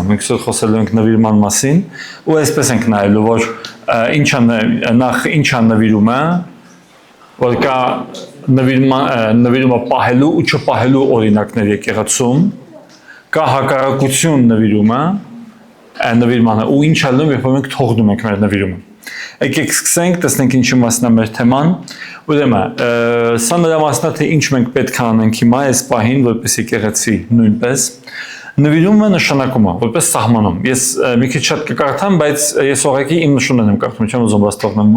մենք այսօր խոսելու ենք նվիրման մասին, ու այսպես ենք նայելու, որ ինչ է նվիրումը, որ կա նվիրումը պահելու ու չպահելու օրինակներ եկեղեցում, կա հակառակություն նվիրմանը, ու ինչ է լինում, երբ մենք թողնում ենք մեր նվիրումը։ Եկեք սկսենք, տեսնենք ինչի մասն է մեր թեման, ուրեմն, սա նրա մասն է, թե ինչ մենք պետք է անենք հիմա այս պահին, որպես եկեղեցի նույնպես, նվիրումը նշանակումը, որպես սահմանում, ես մի քիչ շատ կկարդամ, բայց ես ուղղակի իմ նշումներն եմ կարդում, չեմ ուզում վաստակում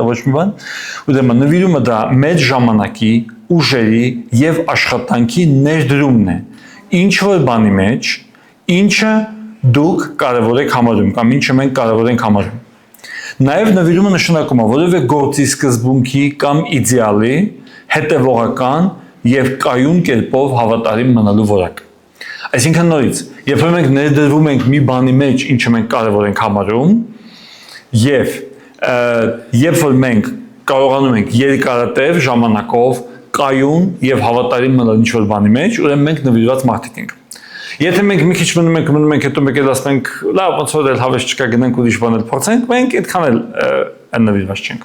ոչ մի բան, ուրեմն նվիրումը դա մեր ժամանակի, ուժերի եւ աշխատանքի ներդրումն է, ինչ որ բանի մեջ, ինչը դուք կարևոր եք համարում կամ ինչը մենք կարևոր ենք համարում։ Նաև նվիրումը նշանակում է որևէ գործի սկզբունքի կամ իդեալի հետևողական եւ կայուն կերպով հավատարիմ մնալու որակ։ Այսինքն նորից, երբ մենք ներդրվում ենք մի բանի մեջ, ինչը մենք կարևոր ենք համարում, երբ որ մենք կարողանում ենք երկարատև ժամանակով կայուն եւ հավատարիմ մնալ ինչ-որ բանի մեջ, ուրեմն մենք նվիրված մարդիկ ենք։ Եթե մենք մի քիչ մնում ենք, հետո մեկ էլ ասում ենք, լավ, ոնց որ էլ հավես չկա, գնանք ուրիշ բան էլ փորձենք, մենք այդքան էլ նվիրված չենք։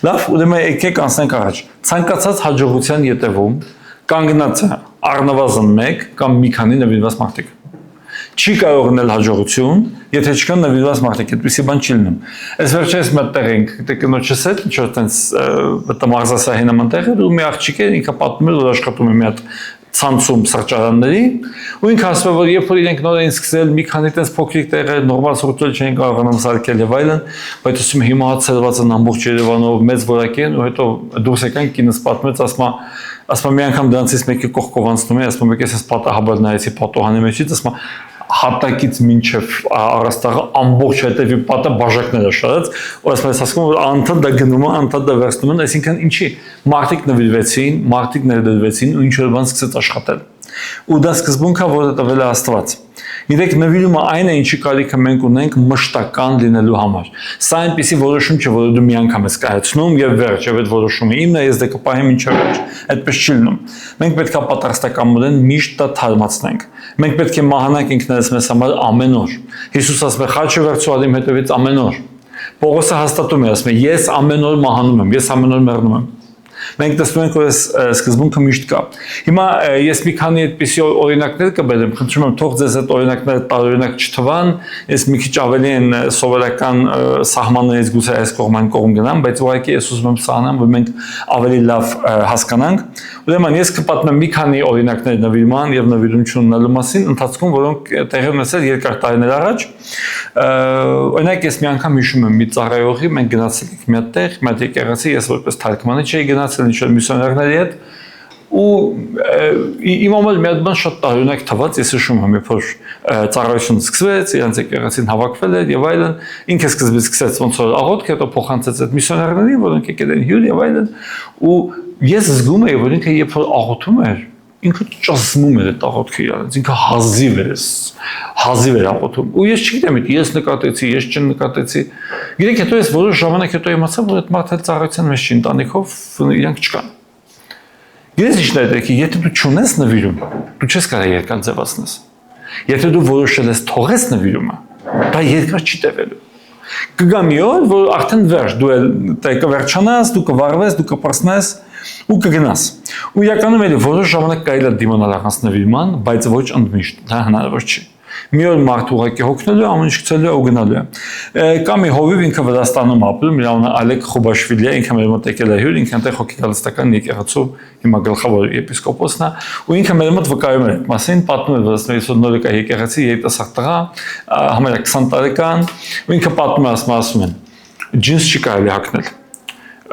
Լավ, ուրեմն եկեք անցնենք առաջ։ Ցանկացած հաջողության յետևում կանգնած է առնվազն մեկ կամ մի քանի նվիրված մարդիկ։ Չի կարող լինել հաջողություն, եթե չկան նվիրված մարդիկ, այդպիսի բան չի լինում։ Այս վերջերս մտտեղ ենք, դե կնոջս հետ, ինչ որ տենց մտամաղձասահի նման տեղ էր, ու մի աղջիկ էր, ինքը պատմում էր, որ աշխատում է մի հատ ցանցում սրճարանների, ու ինքը ասում է, որ երբ որ իրենք նոր էին սկսել, մի քանի տես փոքրիկ տեղեր, նորմալ սուրճել չէին կարողանում սարքել եւ այլն, բայց ասում հիմա ցրված են ամբողջ Երևանով մեծ որակ են, ու հետո դուրս եկան կինս պատմեց, ասում մի անգամ դրանցից մեկը կողքով անցնում է, ասում եկես ես պատահաբար նայեցի պատոհանի մեջից, ասում հատակից մինչև առաստաղը ամբողջ հետևի պատը բաժակներ է շարած, ու ասում ես ասում որ անդադ դա գնում է, անդադ դա վերցնում են, այսինքն ինչի մարդիկ նվիրվեցին, մարդիկ ներդրվեցին ու ինչ որ բան սկսեց աշխատել։ Ու դա սկզբունքը, որը տվել է Աստված։ Գիտեք, նվիրումը այն է, ինչի կարիքը մենք ունենք մշտական լինելու համար։ Սա այնպիսի որոշում չէ, որը դու մի անգամ ես կայացնում եւ վերջ, եւ այդ որոշումը իմն է, ես դե կպահեմ ինչը վերջ։ Այդպես չի լինում։ Մենք պետք է պատրաստականորեն միշտ դա թարմացնենք։ Մենք պետք է մահանանք ինքներս մեզ համար ամեն օր։ Հիսուս ասում է՝ «Խաչը վերցու ալիմ հետևից ամեն օր»։ Պողոսը հաստատում է, ասում է՝ «Ես ամեն օր մահանում եմ, ես ամեն օր մեռնում եմ»։ Մենք տեսնում ենք, որ այս սկզբունքը միշտ կա։ Հիմա ես մի քանի այդպիսի օրինակներ կբերեմ, խնդրում եմ թող ձեզ այդ օրինակները տարօրինակ չթվան, ես մի քիչ ավելի են սովորական սահմաններից գուցե այս կողմն կողմ գնամ, բայց ուղղակի ես ուզում եմ սահմանեմ, որ մենք ավելի լավ հասկանանք։ Ուրեմն ես կպատմեմ մի քանի օրինակներ նվիրման եւ նվիրություն ունենալու մասին, ընթացքում որոնք տեղի ունեցել երկար տարիներ առաջ։ Օրինակ ես մի անգամ հիշում եմ մի ծառայողի, մենք գնացել ենք մի հատ տեղ, մի հատ եկեղեցի, ես որպես թարգմանի չէի գնացել ինչ-որ միսիոներների հետ, ու իմ համար մի հատ բան շատ տարօրինակ թվաց, ես հիշում եմ, երբ որ ծառայությունը սկսվեց, իրանց եկեղեցին հավաքվել էր եւ այլն, ինքը սկզբից սկսեց ոնց որ աղոթք, հետո փոխանցեց այդ միսիոներներին, որոնք եկել են հյուր եւ այլն, ու ես զգում եի, որ ինքը երբ որ աղոթում էր, ինքը ճզմում էր այդ աղոթքը իրանց, ինքը հազիվ էր աղոթում, ու ես չգիտեմ, ես նկատեցի, ես չնկատեցի, գիտեք, հետո ես որոշ ժամանակ հետո իմացա, որ այդ մարդը ծառայության մեջ չի, ընտանիքով իրանք չկան։ Գիտես ինչ դեպքի, եթե դու չունես նվիրում, դու չես կարող երկար ձևացնես։ Եթե դու որոշել ես թողես նվիրումը, դա երկար չի տևելու։ Կգա մի օր, որ արդեն վերջ, դու կվերջանաս, դու կվարվես, դու կպրծնես ու կգնաս։ Ու իրականում էլի որոշ ժամանակ կարելի է դիմանալ առանց նվիրման, բայց ոչ ընդմիշտ, դա հնարավոր չի։ Մի օր մարդ ուղղակի հոգնելու, ամեն ինչ գցելու է ու գնալու է։ Կա մի հովիվ, ինքը Վրաստանում ապրում, իր անունը Ալեք Խուբաշվիլի է, ինքը մեր մոտ եկել է հյուր, ինքը այնտեղ հոգեկալստական եկեղեցու հիմա գլխավոր եպիսկոպոսն է, ու ինքը մեր մոտ վկայում է այդ մասին, պատմում է, որ ասում նոր եկա եկեղեցի, երիտասարդ տղա, համարյա 20 տարեկան, ու ինքը պատմում է, ասում են, ջինս չի կարելի հագնել։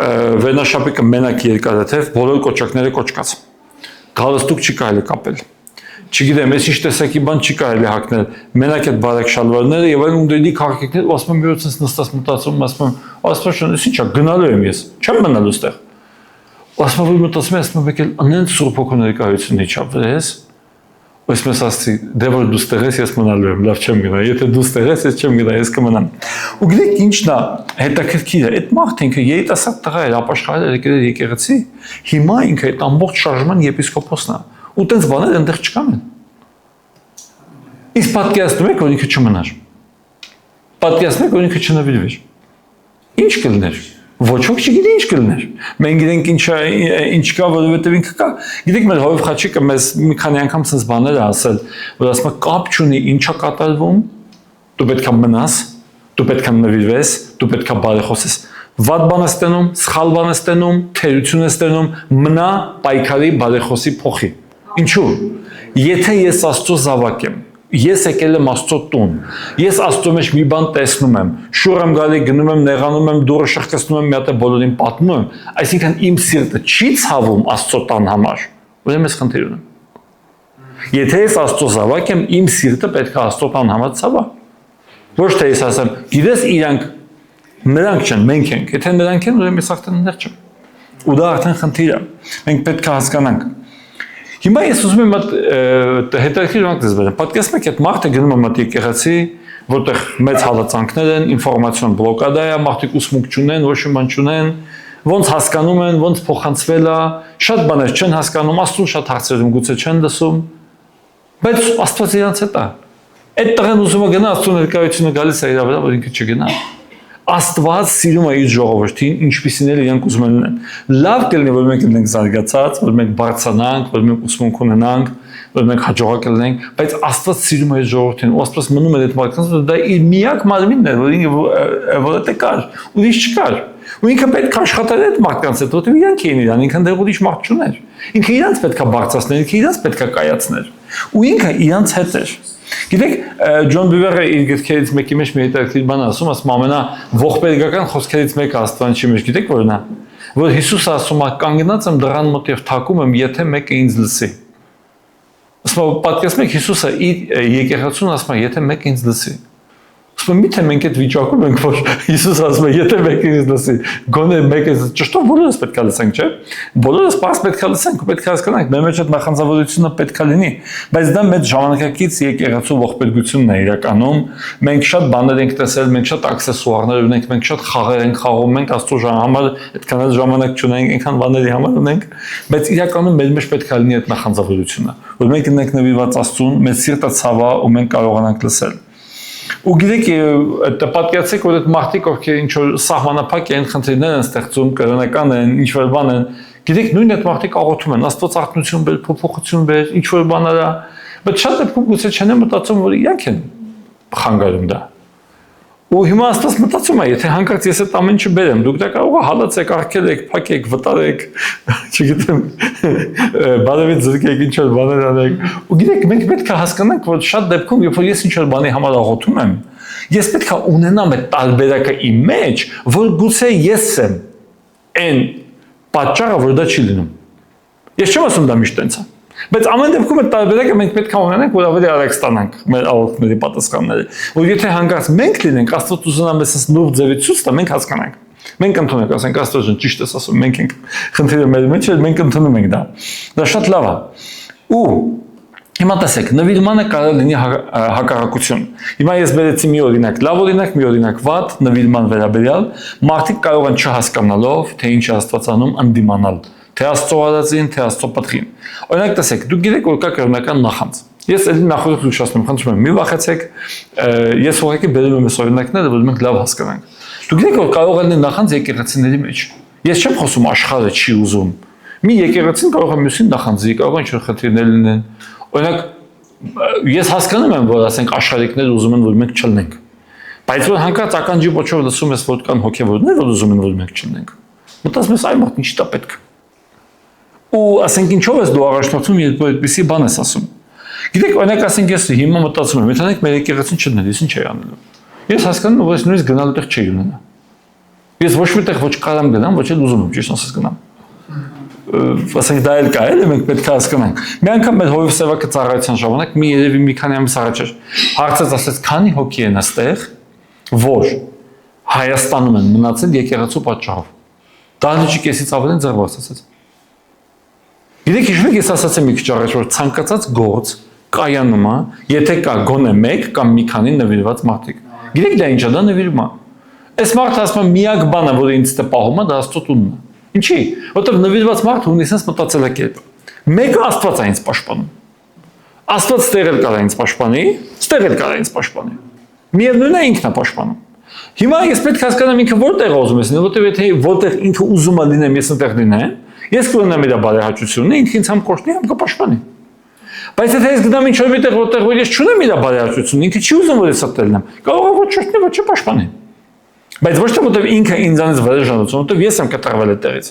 Վերնաշապիկը մենակ երկարաթև, բոլոր կոճակները կոճկած։ Գալստուկ չի կարելի կապել։ Չգիտեմ, ես ինչ տեսակի բան չի կարելի հագնել, մենակ այդ բարակ շալվարները եւ այլն դեպի քարքիկներ, ու ասում եմ մի նստած մտածում, ասում ինչ է, գնալու եմ ես, չեմ մնալու ստեղ։ Ասում եմ մտածում եմ, ասում եկել անեն Սուրբ Հոգու ներկայությունը իջավ վրես, ու ես ասացի, դե որ դու ստեղ ես, ես մնալու եմ, լավ չեմ գնա, եթե դու ստեղ ես չեմ գնա, ես կմնամ։ Ու գիտեք ինչն է հետաքրքիր է, այդ մարդը ինքը երիտասարդ տղա էր, ապաշխարել էր եկել եկեղեցի, հիմա ինքը այդ ամբողջ շարժման եպիսկոպոսն է։ Ու տենց բաներ այնտեղ չկան են։ Իսկ պատկերացնում եք, որ ինքը չմնար։ Պատկերացնում եք, որ ինքը չնվիրվեր։ Ինչ կլներ։ Ոչ ոք չգիտի ինչ կլներ։ Մենք գիտենք ինչ կա, որովհետև ինքը կա։ Գիտեք, մեր Հովիվ Խաչիկը մեզ մի քանի անգամ sense բաներ է ասել, որ ասում է կապ չունի ինչա կատարվում, դու պետք է մնաս, դու պետք է նվիրվես, դու պետք է բարեխոսես։ Վատ բան ես տենում, սխալ բան ես տենում, թերություն ես տենում, մնա պայքարի բարեխոսի փոխի։ Ինչու՞։ Եթե ես Աստծո զավակ եմ, ես եկել եմ Աստծո տուն, ես Աստծո մեջ մի բան տեսնում եմ, շուռ եմ գալի, գնում եմ, նեղանում եմ, դուրս շրխկացնում եմ, մի հատ բոլորին պատմում եմ, այսինքն իմ սիրտը չի ցավում Աստծո տան համար, ուրեմն ես խնդիր ունեմ։ Եթե ես Աստծո զավակ եմ, իմ սիրտը պետք է Աստծո տան համար ցավա։ Ոչ թե ես ասեմ, գիտես նրանք չեն, մենք ենք, եթե նրանք են, ուրեմն ես արդեն ներ չեմ։ Ու դա արդեն խնդիր է։ Մենք պետք է հասկանանք։ Հիմա ես ուզում եմ հետաքրքիր բան դες բերեմ։ Պատկերացնում եք, այդ մարդը գնում է մոտ եկեղեցի, որտեղ մեծ հալածանքներ են, ինֆորմացիոն բլոկադա է, մարդիկ ուսմունք չունեն, ոչ մի բան չունեն, ոնց հասկանում են, ոնց փոխանցվել է, շատ բաներ չեն հասկանում, Աստծուն շատ հարցերում գուցե չեն լսում, բայց Աստված իրանց հետ է։ Այդ տղեն ուզում է գնա, Աստծո ներկայությունը գալիս է իր վրա, որ ինքը չգնա։ Աստված սիրում է իր ժողովրդին, ինչպիսին էլ իրենք ուզում են լինեն։ Լավ կլինի, որ մենք լինենք զարգացած, որ մենք բարձրանանք, որ մենք ուսմունք ունենանք, որ մենք հաջողակ լինենք, բայց Աստված սիրում է իր ժողովրդին, ու Աստված մնում է այդ մարդկանց, որ դա իր միակ մարմինն է, որ ինքը դե կար, ուրիշ չկար։ Ու ինքը պետք է աշխատել այդ մարդկանց հետ, որտեղ իրանք էին իրան, ինքն դեռ ուրիշ մարդ չուներ։ Ինքը իրանք պետք է բարձրացնել, ինքը իրանք պետք է կայացնել։ Ու ինքը իրանք հետ էր։ Գիտեք, Ջոն Բիվերը իր գրքերից մեկի մեջ մի հետաքրքիր բան ասում, ասում ամենաողբերգական խոսքերից մեկը Աստվածի մեջ, գիտեք որն է, որ Հիսուսը ասում է կանգնած եմ դռան մոտ եւ թակում եմ, եթե մեկը ինձ լսի։ Ասում պատկերացնում եք Հիսուսը իր եկեղեցուն ասում է, եթե մեկը ինձ լսի։ Ասում միթե մենք այդ վիճակում ենք, որ Հիսուս ասում է, եթե մեկը ինձ լսի, գոնե մեկը ճշտով բոլորս պետք է լսենք, չէ՞։ Բոլորս պարզ պետք է լսենք, պետք է հասկանանք, մեր մեջ այդ նախանձավորությունը պետք է լինի, բայց դա մեծ ժամանակակից եկեղեցու ողբերգությունն է իրականում։ Մենք շատ բաներ ենք տեսել, մենք շատ աքսեսուարներ ունենք, մենք շատ խաղեր ենք խաղում, մենք Աստծո համար այդքան ժամանակ չունենք, այնքան բաների համար ունենք, բայց իրականում մեր մեջ պետք է լինի այդ նախանձավորությունը, որ մենք ունենք նվիրված Աստծուն, մեր սիրտը ցավա ու մենք կարողանանք լսել։ Ու գիտեք, պատկերացրեք, որ այդ մարդիկ, ովքեր ինչ որ սահմանափակ են, խնդիրներ են ստեղծում, կրոնական են, ինչ որ բան են, գիտեք, նույն այդ մարդիկ աղոթում են, Աստված արթնություն բեր, փոփոխություն բեր, ինչ որ բաներ է, բայց շատ դեպքում գուցե չեն մտածում, որ իրանք են խանգարում դա։ Ու հիմա Աստված մտածում է, եթե հանկարծ ես այդ ամեն ինչը բերեմ, դուք դա կարող է հալածեք, արգելեք, փակեք, վտարեք, չգիտեմ, բարևից զրկեք, ինչ որ բաներ անեք։ Ու գիտեք, մենք պետք է հասկանանք, որ շատ դեպքում, երբ որ ես ինչ որ բանի համար աղոթում եմ, ես պետք է ունենամ այդ տարբերակը իմ մեջ, որ գուցե ես եմ այն պատճառը, որ դա չի լինում։ Ես չեմ ասում դա միշտ տենց է։ Բայց ամեն դեպքում այդ տարբերակը մենք պետք է ունենանք, որ ավելի արագ ստանանք մեր աղոթքների պատասխանները։ Որ եթե հանկարծ մենք լինենք, Աստված ուզենա մեզ նոր ձևի ցույց տա, մենք հասկանանք։ Մենք ընդունենք, ասենք Աստված ճիշտ է ասում, մենք ենք խնդիրը մեր մեջ, մենք ընդունում ենք դա։ Դա շատ լավ է։ Ու հիմա տեսեք, նվիրմանը կարող լինի հակառակություն։ Հիմա ես բերեցի մի օրինակ, լավ օրինակ, մի օրինակ վատ, նվիրման վերաբերյալ, մարդիկ կարող են չհասկանալով, թե ինչ է Աստված անում, ընդդիմանալ, թե Աստծո արածին, թե Աստծո պատղին։ Օրինակ տեսեք, դուք գիտեք, որ կա կրոնական նախանձ։ Ես էլի նախորդ ուշացնում, խնդրում եմ, մի վախեցեք, ես ուղղակի բերում եմ այս օրինակները, որ մենք լավ հասկանանք։ Դուք գիտեք, որ կարող է լինել նախանձ եկեղեցիների մեջ։ Ես չեմ խոսում աշխարհը չի ուզում։ Մի եկեղեցին կարող է մյուսին նախանձի, կարող է ինչ-որ խնդիրներ լինեն։ Օրինակ, ես հասկանում եմ, որ ասենք աշխարհիկները ուզում են, որ մենք չլինենք։ Բայց որ հանկարծ ականջի ոչով լսում ես, որ կան հոգևորներ, որ ուզում են, որ մենք չլինենք։ Մտածում ես, այ մարդ ինչ տա պետք։ Ու ասենք ինչով ես դու առաջնորդում, երբ այդպիսի բան ես ասում։ Գիտեք, օրինակ ասենք ես հիմա մտածում եմ, եթե մեր եկեղեցին չլիներ, ես ինչ էի անելու։ Ես հասկանում եմ, որ ես նույնիսկ գնալու տեղ չէի ունենա։ Ես ոչ մի տեղ ոչ կարամ գնամ, ոչ էլ ուզում եմ, ճիշտ ասած գնամ։ Ասենք դա էլ կա, էլի մենք պետք է հասկանանք։ Մի անգամ մեր Հովիվ Սևակը ծառայության ժամանակ մի երևի մի քանի ամիս առաջ էր հարցած ասեց, քանի հոգի են այստեղ, որ Հայաստանում են մնացել եկեղեցու պատճառով։ Դահլիճի կեսից ավելի են ձեռված ասեց։ Գիտեք, հիշում եք, ես ասացի մի քիչ առաջ, որ ցանկացած գործ կայանում է, եթե կա գոնե մեկ կամ մի քանի նվիրված մարդիկ։ Գիտեք դա ինչ է, դա նվիրում է։ Այս մարդը ասում է միակ բանը, որը ինձ դե պահում է, դա Աստծո տունն է։ Ինչի՞, որտեղ նվիրված մարդը ունի sense մտածելակերպ։ Մեկը Աստված է ինձ պաշտպանում։ Աստված ստեղել կարա ինձ պաշտպանի, ստեղել կարա ինձ պաշտպանի։ Միևնույնն է ինքն է պաշտպանում։ Հիմա ես պետք է հասկանամ ինքը որտեղ ուզում ես լինել, որտեղ եթե որտեղ ինքը ուզում է լինեմ, ես այնտեղ լինեմ, ես կունենամ իր բարեհաճությունը, ինքը ինձ համ կօրհնի, համ կպաշտպանի։ Բայց եթե ես գնամ ինչ-որ միտեղ որտեղ որ ես չունեմ իր բարեհաճությունը, ինքը չի ուզում որ ես այդտեղ լինեմ, կարող է ոչ օրհնի, ոչ պաշտպանի։ Բայց ոչ թե որտեղ ինքը ինձանից վրեժանոցում, որտեղ ես եմ կտրվել այդտեղից։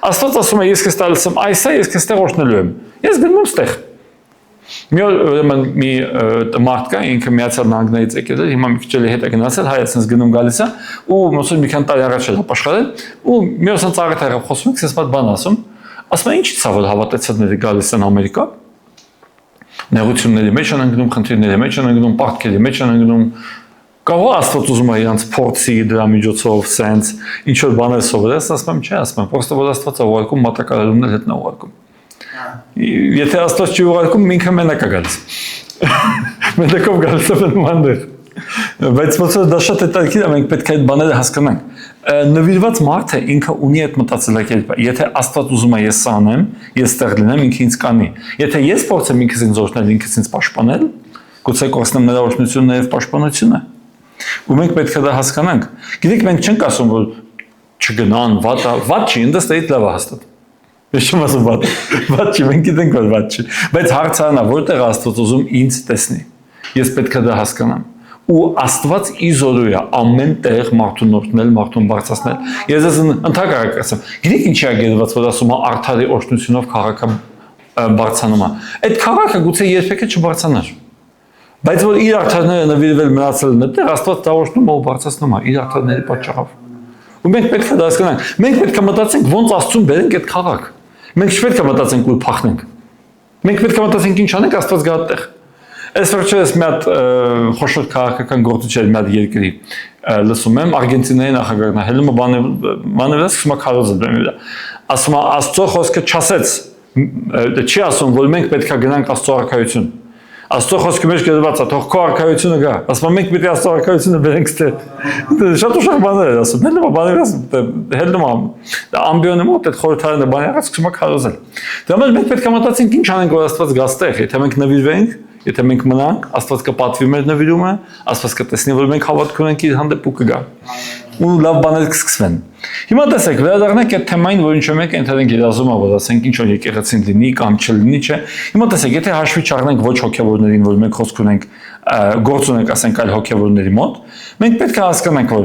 Աստված ասում է ես քեզ տալիս եմ այսա, ես քեզ տեղ օրհնելու եմ։ Ես գնում եմ ստեղ։ Մի մարդ կա, ինքը Միացյալ Նահանգներից եկել է, հիմա մի քիչ էլ հետ է գնացել, Հայաստանից գնում գալիս է, ու ոնց մի քանի տարի առաջ էլ ապաշխարել, ու մի օր ասած աղետ եղավ խոսում ենք, ես բան ասում, ասում է ինչի՞ց է որ հավատացածները գալիս են Ամերիկա, նեղությունների մեջ են ընկնում, խնդիրների մեջ են ընկնում, պարտքերի մեջ են ընկնում, կարող Աստված ուզում է իրանց փորձի դրա միջոցով սենց ինչ որ բաներ սովորես, ասում եմ, չէ, ասում եմ, պրոստը որ Աստված է ուղարկում մատակարարումն էլ հետ նա ուղարկում։ Եթե Աստված չի ուղարկում, ինքը մենակ է գալիս։ Մենակով գալիս է բաններ։ Բայց ոնց որ դա շատ հետաքրքիր է, մենք պետք է այդ բաները հասկանանք։ Նվիրված մարդը ինքը ունի այդ մտածելակերպը։ Եթե Աստված ուզում է ես սա անեմ, ես ստեղ լինեմ, ինքը ինձ կանի։ Եթե ես փորձեմ ինքս ինձ օրհնել, ինքս ինձ պաշտպանել, գուցե կորցնեմ նրա օրհնությունը եւ պաշտպանությունը։ Ու մենք պետք է դա հասկանանք։ Գիտեք, մենք չենք ասում, որ չգնան, վատ չի, ինձ ստեյտ լավ է հաստատ։ Ես չեմ ասում վատ չի, մենք գիտենք, որ վատ չի։ Բայց հարցն է, որտեղ Աստված ուզում ինձ տեսնի։ Ես պետք է դա հասկանամ։ Ու Աստված իզորու է ամեն տեղ մարդուն օրհնել, մարդուն բարձրացնել։ Ես ընդհակառակ ասեմ, գիտեք ինչի է գերված, որ ասում է արդարի օրհնությունով քաղաքը բարձրանում է։ Այդ քաղաքը գուցե երբեք չբարձրանար։ Բայց որ իր արդարները նվիրվել մնացել են այդտեղ, Աստված դա օրհնում ու բարձրացնում է իր արդարների պատճառով։ Ու մենք պետք է դա հասկանանք։ Մենք պետք է մտածենք ոնց Աստծուն բերենք այդ քաղաք։ Մենք չպետք է մտածենք ու փախնենք։ Մենք պետք է մտածենք ինչ անենք, Աստված գա այդտեղ։ Այս վերջերս մի հատ խոշոր քաղաքական գործիչ մի հատ երկրի լսում եմ, Արգենտինայի նախագահն է, հելում բաները սկսում է քարոզել դրա վրա։ Ասում է Աստծո խոսքը չասեց, չի ասում, որ մենք պետք է գնանք Աստծո արքայություն։ Աստծո խոսքի մեջ գրված է, թող քո արքայությունը գա։ Ասում եմ մենք պետք է Աստծո արքայությունը բերենք ստեղ։ Շատ ուշ բաներ է ասում, հելում բաներ ասում, հելում ամբիոնը մոտ այդ խորհրդարանը բաները սկսում է քարոզել։ Դրա համար մենք պետք է մտածենք ինչ անենք, որ Աստված գա ստեղ, եթե մենք նվիրվենք, եթե մենք մնանք, Աստված կպատվի մեր նվիրումը, Աստված կտեսնի, որ մենք հավատք ունենք իր հանդեպ ու կգա։ Ու լավ բաներ կսկսվեն։ Հիմա տեսեք, վերադառնանք այդ թեմային, որ ինչ մենք ընդհանրեն գերազում ա, որ ասենք ինչ որ եկեղեցին լինի կամ չլինի, չէ։ Հիմա տեսեք, եթե հաշվի չառնենք ոչ հոգևորներին, որ մենք խոսք ունենք, գործ ունենք, ասենք այլ հոգևորների մոտ, մենք պետք է հասկանանք, որ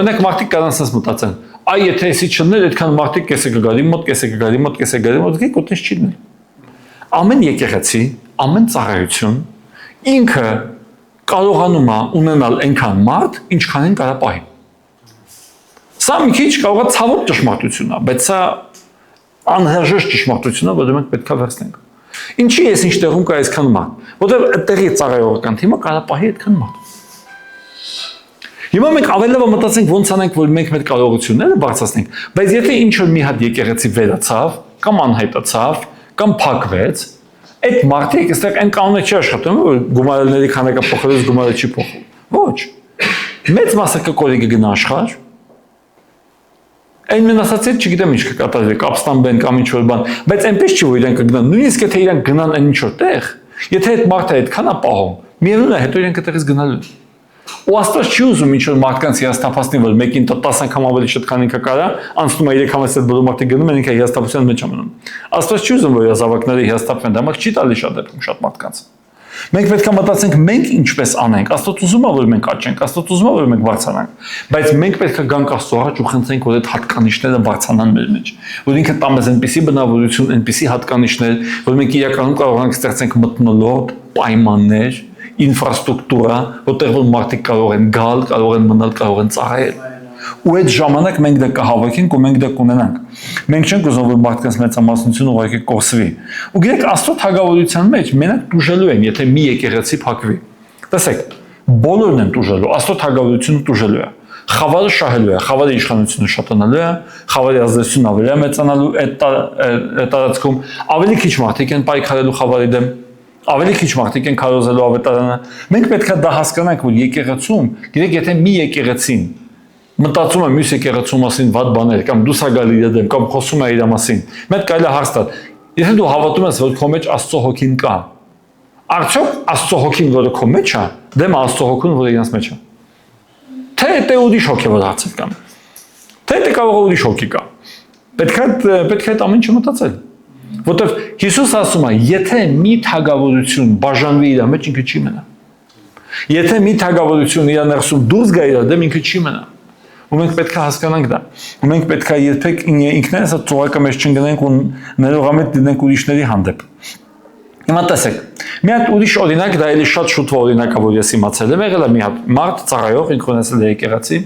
օրինակ մարդիկ կանանց ասած մտածեն, այ եթե էսի չլներ, այդքան մարդիկ կեսը կգալի մոտ, կեսը կգալի մոտ, կեսը կգալի մոտ, գիտեք, ոտնից չի լինի։ Ամեն եկեղեցի, ամեն ծառայություն ինքը կարողանում է ունենալ այնքան մարդ, ինչքան են կարա պահի։ Սա մի քիչ կարող է ցավոտ ճշմարտություն է, բայց սա անհրաժեշտ ճշմարտություն է, որը մենք պետք է վերցնենք։ Ինչի ես ինչ տեղում կա այսքան մարդ, որտեղ այդտեղի ծառայողական թիմը կարա պահի այդքան մարդ։ Հիմա մենք ավելի լավ մտածենք ոնց անենք, որ մենք մեր կարողությունները բարձրացնենք, բայց եթե ինչ որ մի հատ եկեղեցի վերացավ, կամ անհայտացավ, կամ փակվեց, այդ մարդիկ այստեղ այն կանոնը չի աշխատում, որ գումարելների քանակը փոխելուց գումարը չի փոխում։ Ոչ։ Մեծ մասը կկորի կգնա աշխարհ։ Այն մեն ասացի, չգիտեմ ինչ կկատարվի, կապստանբեն կամ ինչ որ բան, բայց այնպես չի, որ իրենք կգնան։ Նույնիսկ եթե իրենք գնան այն ինչ որ տեղ, եթե այդ մարդը այդքան է պահում, միևնույն է, հետո իրենք այդտեղից գնալու։ Ու Աստված չի ուզում ինչ որ մարդկանց հիասթափացնի, որ մեկին 10 անգամ ավելի շատ քան ինքը կարա, անցնում է 3 անգամ այդ բոլոր մարդիկ գնում են, ինքը հիասթափության մեջ է մնում։ Աստված չի ուզում, որ զավակները հիասթափվեն, դա չի տալի շատ դեպքում շատ մարդկանց։ Մենք պետք է մտածենք մենք ինչպես անենք։ Աստված ուզում է, որ մենք աճենք, Աստված ուզում է, որ մենք բարձրանանք, բայց մենք պետք է գանք Աստծո առաջ ու խնդրենք, որ այդ հատկանիշները բարձրանան մեր մեջ, որ ինքը տա մեզ այնպիսի բնավորություն, այնպիսի հատկանիշներ, որ մենք իրականում կարողանանք ստեղծենք մթնոլորտ, պայմաններ, ինֆրաստրուկտուրա, որտեղ որ մարդիկ կարող են գալ, կարող են մնալ, կարող են ծառայել։ Ու այդ ժամանակ մենք դա կհավաքենք ու մենք դա կունենանք։ Մենք չենք ուզում, որ մարդկանց մեծամասնությունը ուղղակի կորսվի։ Ու գիտեք, Աստծո թագավորության մեջ մենակ տուժելու են, եթե մի եկեղեցի փակվի։ Տեսեք, բոլորն են տուժելու, Աստծո թագավորությունը տուժելու է։ Խավարը շահելու է, խավարի իշխանությունը շատանալու է, խավարի ազդեցությունն ավելի է մեծանալու այդ տարածքում, ավելի քիչ մարդիկ են պայքարելու խավարի դեմ, ավելի քիչ մարդիկ են քարոզելու ավետարանը։ Մենք պետք է դա հասկանանք, որ եկեղեցում, գիտեք, եթե մի եկեղեցին մտածում է մյուս եկեղեցու մասին վատ բաներ, կամ դու սա գալի իր դեմ, կամ խոսում է իր մասին, մենք կարելի է հարց տալ, եթե դու հավատում ես, որ քո մեջ Աստծո հոգին կա, Արդյոք Աստծո հոգին, որը քո մեջ է, դեմ Աստծո հոգուն, որը իրենց մեջ է։ Թե դե ուրիշ հոգևոր հարցեր կան։ Թե դե կարող է ուրիշ հոգի կա։ Պետք է այդ ամեն ինչը մտածել։ Որտեվ Հիսուս ասում է, եթե մի թագավորություն բաժանվի իր մեջ, ինքը չի մնա։ Եթե մի թագավորություն իր ներսում դուրս գա իր դեմ, ինքը չի մնա։ Ու մենք պետք է հասկանանք դա։ Ու մենք պետք է երբեք ինքներս այդ ծուղակը մեջ չընկնենք ու ներողամիտ լինենք ուրիշների հանդեպ։ Հիմա տեսեք, մի հատ ուրիշ օրինակ, դա էլի շատ շուտ օրինակ է, որ ես իմացել եմ, եղել է մի հատ մարդ ծառայող, ինքն ունեցել է եկեղեցի,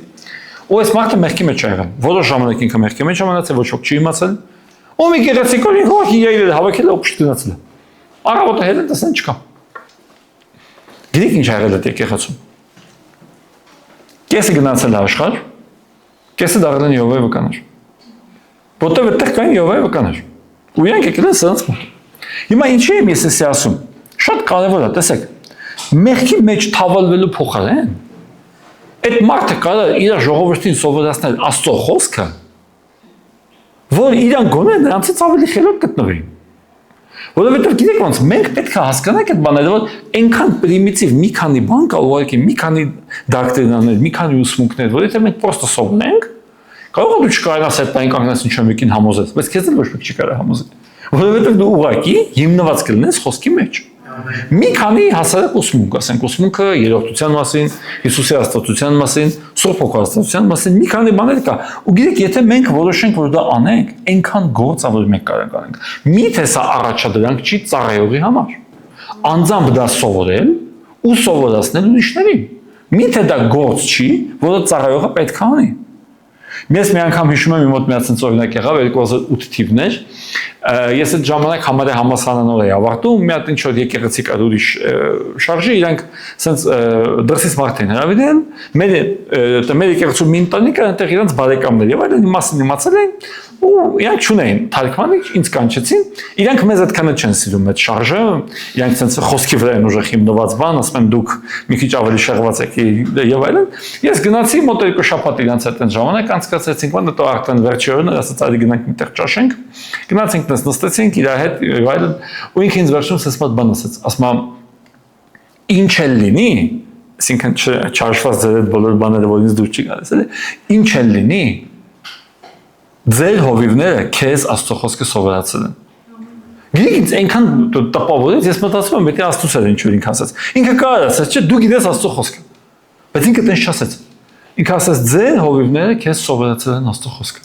ու այս մարդը մեղքի մեջ է եղել։ Որոշ ժամանակ ինքը մեղքի մեջ է մնացել, ոչ ոք չի իմացել։ Ու մի եկեղեցի կար, ինքը իրել է, հավաքել է ու փշտ գնացել է։ Առավոտը հետ տեսան չկա։ Գիտեք ինչ ա եղել այդ եկեղեցում։ Կեսը գնացել է աշխարհ, կեսը դարձել են Եհովայի վկաներ։ Որտեղ այդտեղ կային Եհովայի վկաներ։ Ու իրանք եկել են սրանց մոտ։ Հիմա ինչի եմ ես ասում։ Շատ կարևոր է, տեսեք։ Մեղքի մեջ թավալվելու փոխարեն այդ մարդը կարող է իր ժողովրդին սովորացնել Աստծո խոսքը, որ իրան գոնե նրանցից ավելի խելոք գտնվի։ Որովհետև գիտեք ոնց, մենք պետք է հասկանանք այդ բաները, որ այնքան պրիմիտիվ մի քանի բան կա, ուղղակի մի քանի դոկտրինաներ, մի քանի ուսմունքներ, որ եթե մենք պրոստը սովորենք, կարող է դու չկարողանաս այդ բանը կանգնես ինչ-որ մեկին համոզես, բայց քեզ էլ ոչ մեկ չի կարող համոզել։ Որովհետև դու ուղղակի հիմնված կլինես խոսքի մեջ։ Մի քանի հասարակ ուսմունք, ասենք ուսմունքը երրորդության մասին, Հիսուսի աստվածության մասին, Սուրբ Հոգու աստվածության մասին, մի քանի բաներ կա։ Ու գիտեք, եթե մենք որոշենք, որ դա անենք, այնքան գործ ա, որ մենք կարող ենք։ Միթե սա առաջադրանք չի ծառայողի համար։ Անձամբ դա սովորել ու սովորացնել ուրիշներին։ Միթե դա գործ չի, որը ծառայողը պետք է անի։ Ես մի անգամ հիշում եմ իմ մոտ մի հատ օրինակ եղավ 2008 թիվն էր։ Ես այդ ժամանակ համարյա համալսարանով էի ավարտում, մի հատ ինչ որ եկեղեցի կար ուրիշ շարժի, իրանք ասենց դրսից մարդ էին հրավիրել, մեր եկեղեցու մի ընտանիք այնտեղ իրանք բարեկամներ եւ այլն մասին իմացել էին ու իրանք չունեին թարգմանիչ, ինձ կանչեցին, իրանք մեզ այդքանը չեն սիրում այդ շարժը, իրանք ասենց խոսքի վրա են ուժեղ հիմնված բան, ասում են դուք մի քիչ ավելի շեղված եք եւ այլն։ Ես գնացի մոտ 2 շաբաթ իրանք այդ ժամանակ անցկացրեցինք, բանը դա արդեն վերջերն էր, ասած արի գնանք միտեղ ճաշենք։ Գնացինք նստեցինք իր հետ եւ այլն, ու ինքը ինձ վերջում ասած բան ասաց, ասում եմ ինչ էլ լինի, այսինքն չարժված ձեր այդ բոլոր բաները, որ ինձ դուր չի գալիս, էլի, ինչ էլ լինի, ձեր հովիվները քեզ Աստծո խոսքը սովորացել են։ Գիտեք ինձ այնքան տպավորեց, ես մտածում եմ, եթե Աստծոս էր ինչ որ ինքը ասաց։ Ինքը կարող ասաց, չէ, դու գիտես Աստծո խոսքը։ Բայց ինքը տենց չասաց։ Ինքը ասաց, ձեր հովիվները քեզ սովորացել են Աստծո խոսքը։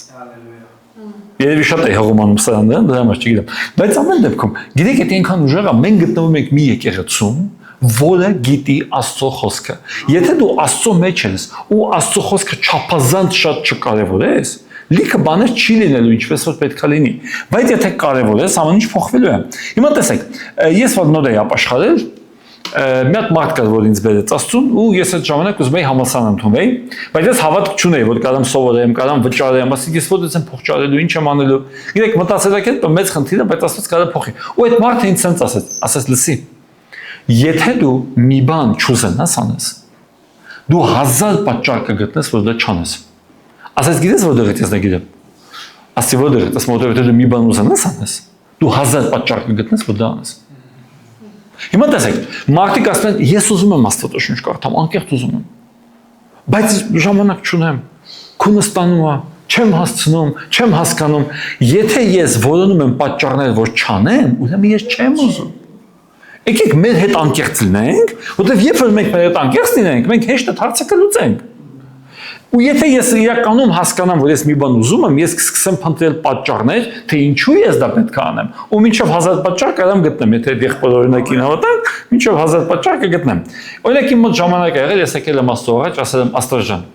Երևի շատ է հողմանում սրանները, դրա համար չգիտեմ։ Բայց ամեն դեպքում, գիտեք, եթե այնքան ուժեղ է, մենք գտնվում ենք մի եկեղեցում, որը գիտի Աստծո խոսքը։ Եթե դու Աստծո մեջ ես ու Աստծո խոսքը չափազանց շատ չկարևորես, լիքը բաներ չի լինելու ինչպես որ պետք է լինի։ Բայց եթե կարևորես, ամեն ինչ փոխվելու է։ Հիմա տեսեք, ես որ նոր էի ապաշխարել, մի հատ մարդ կար, որ ինձ բերեց Աստծուն, ու ես այդ ժամանակ ուզում էի համալսարան ընդունվեի, բայց ես հավատք չունեի, որ կարամ սովորեմ, կարամ վճարեմ, ասիկ ես ո՞նց եմ փող ճարելու, ինչ եմ անելու։ Գիտեք, մտածելակ այդ մեծ խնդիր է, բայց Աստված կարող է փոխի։ Ու այդ մարդը ինձ ցենց ասաց, լսի, եթե դու մի բան չուզենաս անես, դու 1000 պատճառ կգտնես, որ դա չանես։ Ասես գիտես որտեղից ես դա գիտեմ։ Ասի որտեղից, ասում որտեղ դու մի բան ուզենաս անես, դու 1000 պատճառ կգտնես, որ դա անես։ Հիմա տեսեք, մարդիկ ասում են, ես ուզում եմ Աստվածաշունչ կարդամ, անկեղծ ուզում եմ։ Բայց ժամանակ չունեմ, քունը ստանում է, չեմ հասցնում, չեմ հասկանում։ Եթե ես որոնում եմ պատճառներ, որ չանեմ, ուրեմն ես չեմ ուզում։ Եկեք մեր հետ անկեղծ լինենք, որովհետև երբ որ մենք մեր հետ անկեղծ լինենք, մենք հեշտ այդ հարցը կլուծենք։ Ու եթե ես իրականում հասկանամ, որ ես մի բան ուզում եմ, ես կսկսեմ փնտրել պատճառներ, թե ինչու ես դա պետք է անեմ։ Ու մինչև 1000 պատճառ կարամ գտնեմ, եթե եղբոր օրինակին հավատանք, մինչև 1000 պատճառ կգտնեմ։ Օրինակ իմ մոտ ժամանակ ա եղել, ես եկել եմ Աստծո առաջ, ասել եմ Աստված ջան,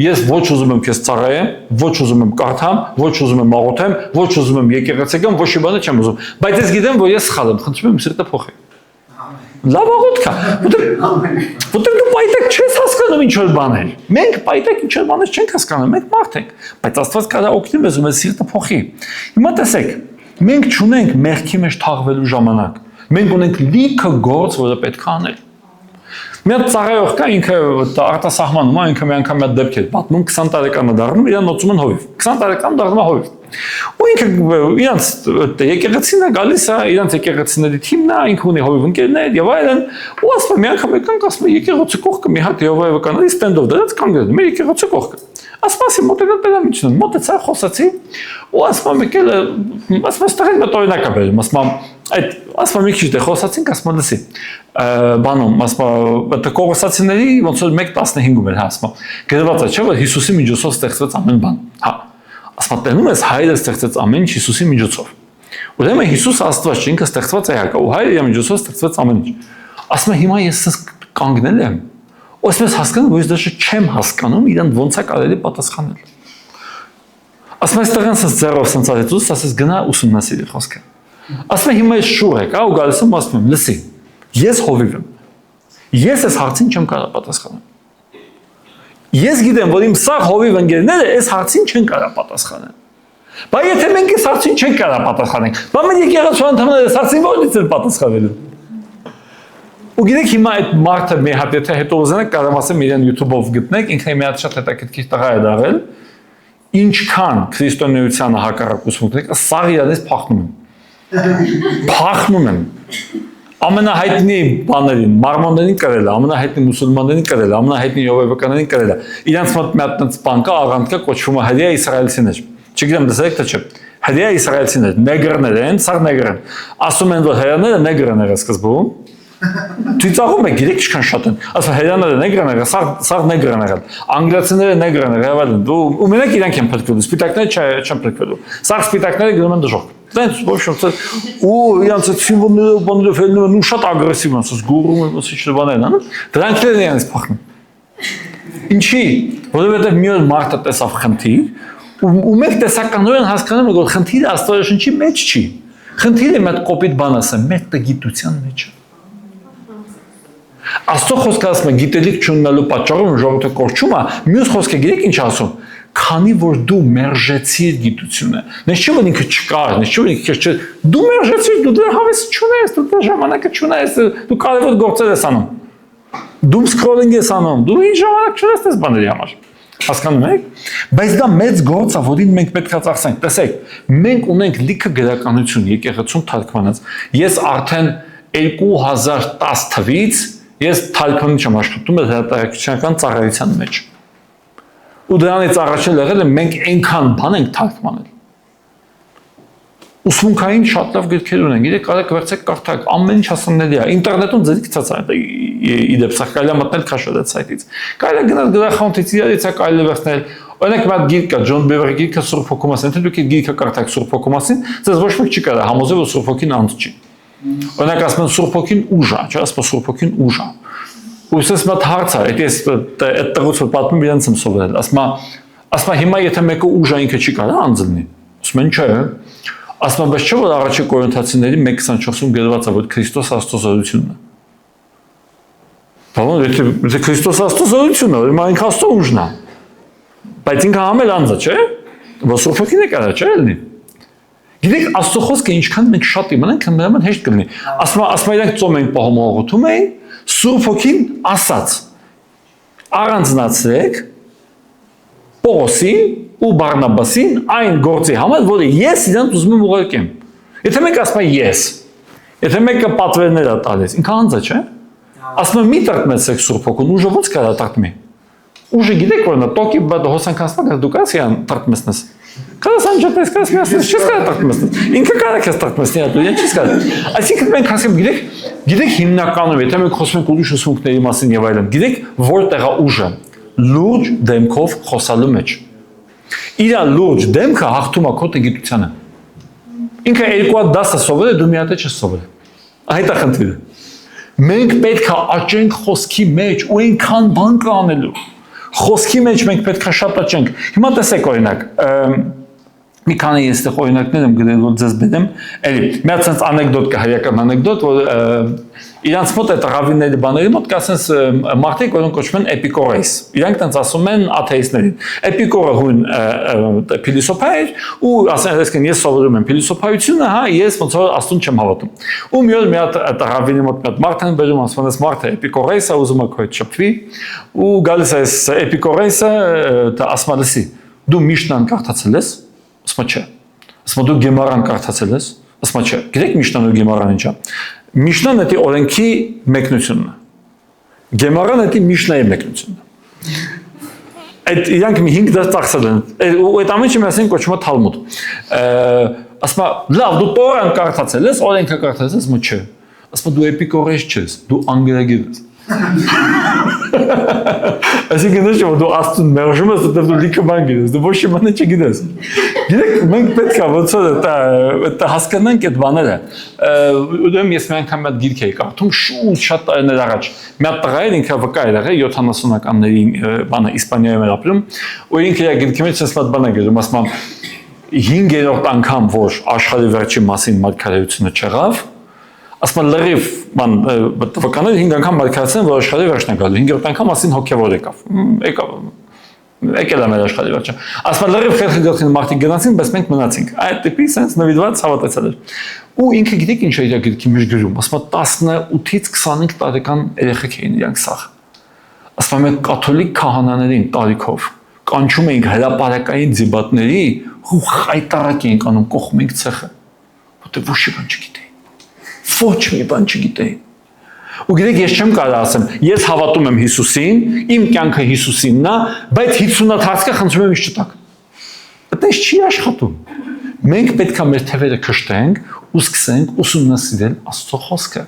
ես ոչ ուզում եմ քեզ ծառայեմ, ոչ ուզում եմ կարդամ, ոչ ուզում եմ աղոթեմ, ոչ ուզում եմ եկեղեցի գամ, ոչ մի բան չեմ ուզում։ Բայց ես գիտեմ, որ ես սխալ եմ, խնդրում եմ սիրտը փոխի։ Լավ աղոթք է, որտեղ դու պայտակ չես հասկանում ինչ որ բաներ։ Մենք պայտակ ինչ որ բաներ չենք հասկանում, մենք մարդ ենք, բայց Աստված կարա օգնի մեզ ու մեզ սիրտը փոխի։ Հիմա տեսեք, մենք չունենք մեղքի մեջ թաղվելու ժամանակ։ Մենք ունենք լիքը գործ, որը պետք է անել։ Մի հատ ծառայող կա, ինքը արտասահմանում է, ինքը մի անգամ մի հատ դեպք էր պատմում, 20 տարեկան է դառնում, իրան նոցում են հովիվ։ 20 տարեկան դառնում է հովիվ։ Ու ինքը իրանց եկեղեցին է գալիս է, իրանց եկեղեցիների թիմն է, ինքը ունի հովիվ ընկերներ եւ այլն, ու ասում մի անգամ եկանք ասում եկեղեցի կողքը մի հատ Եհովայի վկաների ստենդով դրած կանգնել, մեր եկեղեցի կողքը։ Ասում մոտենալ պետամիջն, մոտեցա խոսացի, ու ասում եկել, ասում ստեղել մոտ օրինակա բերում, այդ ասում մի քիչ դե խոսացինք, ասում լսի, բանում, ասում այդ կողոսացիների ոնց որ 1:15-ում էր, հա, ասում գրված է, չէ՞ որ Հիսուսի միջոցով ստեղծված ամեն բան, հա, ասում տենում ես հայրը ստեղծեց ամեն ինչ Հիսուսի միջոցով, ուրեմն Հիսուս Աստված չէ, ինքը ստեղծված է հակա, ու հայրը իր միջոցով ստեղծված ամեն ինչ, ասում հիմա ես կանգնել եմ, ասում ես հասկանում, որ ես դեռ չեմ հասկանում իրան ոնց է կարելի պատասխանել, ասում ես տղան սենց ձեռով սենց արեց, ու ասես գնա ուսումնասիրի խոսքը, ասում հիմա ես շուռ եք, ու գալիս եմ ասում եմ, լսի, ես հովիվ եմ, ես այս հարցին չեմ կարող պատասխանել, ես գիտեմ, որ իմ սաղ հովիվ ընկերները այս հարցին չեն կարող պատասխանել, բայց եթե մենք այս հարցին չենք կարող պատասխանենք, բա մեր եկեղեցու անդամները այս հարցին որից են պատասխանելու։ Ու գիտեք հիմա այդ մարդը մի հատ եթե հետո ուզենեք կարող ասեմ իրեն YouTube-ով գտնեք, ինքը մի հատ շատ հետաքրքիր տղա է դարել, ինչքան քրիստոնեությանը հակառակ ուսմունքներ, սաղ իրանից փախնում են։ Փախնում են։ Ամենահայտնի բաներին, մարմոններին կրել է, ամենահայտնի մուսուլմաններին կրել է, ամենահայտնի յովայվականներին կրել է։ Իրանց մոտ մի հատ բան կա, աղանդկա կոչվում է հրեա իսրայելցիներ։ Չգիտեմ դասեք թե չէ։ Հրեա իսրայելցիներ, նեգրներ են, սաղ նեգր են։ Ասում են որ հրեաները նեգր են եղել սկզբում։ Ծիծաղում եք, գիտեք ինչքան շատ են։ Ասում հրեաները նեգր են եղել, սաղ նեգր են եղել։ Անգլիացիները նեգր են եղել, ու մենակ իրանք են փրկվել, սպիտակները չեն փրկվելու։ Սաղ սպիտակները գնում են դժոխք։ Դենց ոչ ոք ու իրանց սիմվոլներով բաներով հելնում են ու շատ ագրեսիվ են, ասես գուրում են, ասես ինչ բաներ են, դրանք էլ են իրանց փախնում։ Ինչի, որովհետև մի օր մարդը տեսավ խնդիր, ու մեկ տեսականորեն հասկանում եք, որ խնդիրը Աստվածաշնչի մեջ չի։ Խնդիրը մի հատ կոպիտ բան ասեմ, մեր տգիտության մեջ է։ Աստծո խոսքը ասում է գիտելիք չունենալու պատճառով ժողովուրդը կորչում է, մյուս խոսքը գիտեք ինչ ասում, քանի որ դու մերժեցիր գիտությունը, նես չէ որ ինքը չկար, նես չէ որ ինքը չէ, դու մերժեցիր, դու դրա հավես չունես, դու դրա ժամանակը չունես, դու կարևոր գործեր ես անում, դու սկրոլինգ ես անում, դու ինչ ժամանակ չունես այս բաների համար, հասկանում եք, բայց դա մեծ գործ է, որին մենք պետք է ծախսենք, տեսեք, մենք ունենք լիքը գրականություն եկեղեցում թարգմանած, ես արդեն 2010 թվականից ես թարգմանիչ եմ աշխատում հրատարակչական ծառայության մեջ։ Ու դրանից առաջել եղել է մենք այնքան բան ենք թարգմանել։ Ուսմունքային շատ լավ գրքեր ունեն, գիտեք, կարեք վերցեք կարդաք, ամեն ինչ հասանելի է։ Ինտերնետում ձեր գցած է, իդեպ սա կարելի է մտնել քաշել այդ սայթից։ Կարելի է գնալ գրախանութից իրարից է կարելի վերցնել։ Օրինակ մի հատ գիրք կա, Ջոն Բևերի գիրքը Սուրբ Հոգու մասին, եթե դուք այդ գիրքը կարդաք Սուրբ Հոգու մասին, ձեզ ոչ մեկ չի կարող համոզել, որ Սուրբ Հոգին անձ չի։ Օրինակ ասում են Սուրբ Հոգին ուժ է, չէ՞, ասում Սուրբ Հոգին ուժ է։ Ու ես մտ հարց է, եթե այդ տղուց որ պատմում իրենց եմ սովորել, ասում հիմա եթե մեկը ուժ է ինքը չի կարող անձ լինի։ Ասում են չէ։ Ասում բայց չէ որ առաջի Կորինթացիների 1:24-ում գրված է որ Քրիստոս Աստծո զորությունն է։ Բավական եթե Քրիստոս Աստծո զորությունն է, հիմա ինքը Աստծո ուժն է։ Բայց ինքը համել անձը, չէ՞։ Որ Սուրբ Հոգին է կարա, չէ՞ լինի։ Գիտեք, Աստծո խոսքը ինչքան մենք շատ իմանանք, նրան հեշտ կլինի։ Ասում իրանք ծոմ են պահում աղոթում էին, Սուրբ Հոգին ասաց. առանձնացրեք Պողոսին ու Բարնաբասին այն գործի համար, որը ես իրանց ուզում եմ ուղարկեմ։ Եթե մեկ ասում է ես, եթե մեկը պատվերներ է տալիս, ինքը անձ է, չէ՞։ Ասում եմ մի տրտմեցեք Սուրբ Հոգուն, ուժը ո՞նց կարա տրտմի։ Ուժը գիտեք որն է, տոկի բադ հոսանքացնակ դու կարաս իրան տրտմեցնես։ Կարաս անջատես, կարաս միացնես, չես կարա տրտմեցնես։ Ինքը կարա քեզ տրտմեցնի, դու իրան չես կարա։ Այսինքն մենք հասկանում գիտեք հիմնականում, եթե մենք խոսում ենք ուրիշ ուսմունքների մասին եւ այլն, գիտեք որտեղ է ուժը։ Լուրջ դեմքով խոսալու մեջ։ Իր լուրջ դեմքը հաղթում է քո տգիտությանը։ Ինքը երկու հատ դասը սովորել, դու մի հատ չես սովորել։ Այդ է խնդիրը։ Մենք պետք է աճենք խոսքի մեջ ու այնքան բան կա անելու։ Խոսքի մեջ մենք պետք է շատ աճենք։ Հիմա տեսեք օրինակ, մի քանի ես այդտեղ օրինակներ եմ գրել, որ ձեզ բերեմ, էլի մի հատ sense անեկդոտ կա, հայկական անեկդոտ, որ իրանց մոտ այդ ռավինների բաների մոտ կա sense մարդիկ, որոնք կոչվում են էպիկորեյս։ Իրանք տենց ասում են աթեիստներին։ Էպիկորը հույն փիլիսոփա էր ու ասեն ես սովորում եմ փիլիսոփայությունը, հա, ես ոնց որ Աստծուն չեմ հավատում։ Ու մի օր մի հատ ռավինի մոտ մի հատ մարդ են բերում, ասում են այս մարդը էպիկորեյս է, ուզում է քո հետ շփվի, ու գալիս է էպիկորեյսը, ասում է լսի, դու Միշնան կարդացել ես։ Ասում չէ, Ասում դու Գեմարան կարդացել ես, ասում չէ, գիտեք Միշնան ու Գեմարան ինչա։ Միշնան դա օրենքի մեկնությունն է։ Գեմարան դա Միշնայի մեկնությունն է։ Այդ իրանք մի 5 դաս ծախսել են։ Ու այդ ամենը ասեն կոչվում է Թալմուդ։ Ասում լավ, դու Տորան կարդացել ես, օրենքը կարդացել ես, մո չէ։ Ասում դու էպիկորես չես, դու անգլերագիր ես։ Այսինքն ոչ որ դու աստուն մերժում ես, դու լիքը բան գիտես, դու ոչ մի բան չգիտես։ Գիտեք, մենք պետք է ոնց որ դա հասկանանք այդ բաները։ Ուրեմն ես մի անգամ այդ գիրք էի կարդում շատ տարիներ առաջ։ Մի հատ տղա էր, ինքը վկա էր եղել 70-ականների բանը Իսպանիայում էր ապրում, ու ինքը իր գիրքի մեջ ասած բան է գրում, ասում 5-րդ անգամ որ աշխարհի վերջի մասին մարգարեությունը չեղավ, ասում լրիվ բան տվականները 5 անգամ մարգարեցին, որ աշխարհի վերջն է գալու, 5-րդ անգամ ասին հոգևոր եկավ։ Եկել է մեր աշխարհի վերջը։ Ասում լրիվ խելքը գլխին մարդիկ գնացին, բայց մենք մնացինք։ Այդ տիպի sense նվիրված հավատացել էր։ Ու ինքը գիտեք ինչ է իր գիրքի մեջ գրում, ասում 18-ից 25 տարեկան երեխեք էին իրանք սաղ։ Ասում մենք կաթոլիկ քահանաներին տարիքով կանչում էինք հրապարակային ձիբատների ու խայտարակ էինք անում կողմենք ցեխը, որտեղ ոչ մի բան չգիտեին։ Ոչ մի բան չգիտեին։ Ու գիտեք, ես չեմ կարող ասեմ, ես հավատում եմ Հիսուսին, իմ կյանքը Հիսուսինն է, բայց 50-ատ հարցը խնդրում եմ ինձ չտակ։ Այդպես չի աշխատում։ Մենք պետք է մեր թևերը քշտենք ու սկսենք ուսումնասիրել Աստծո խոսքը,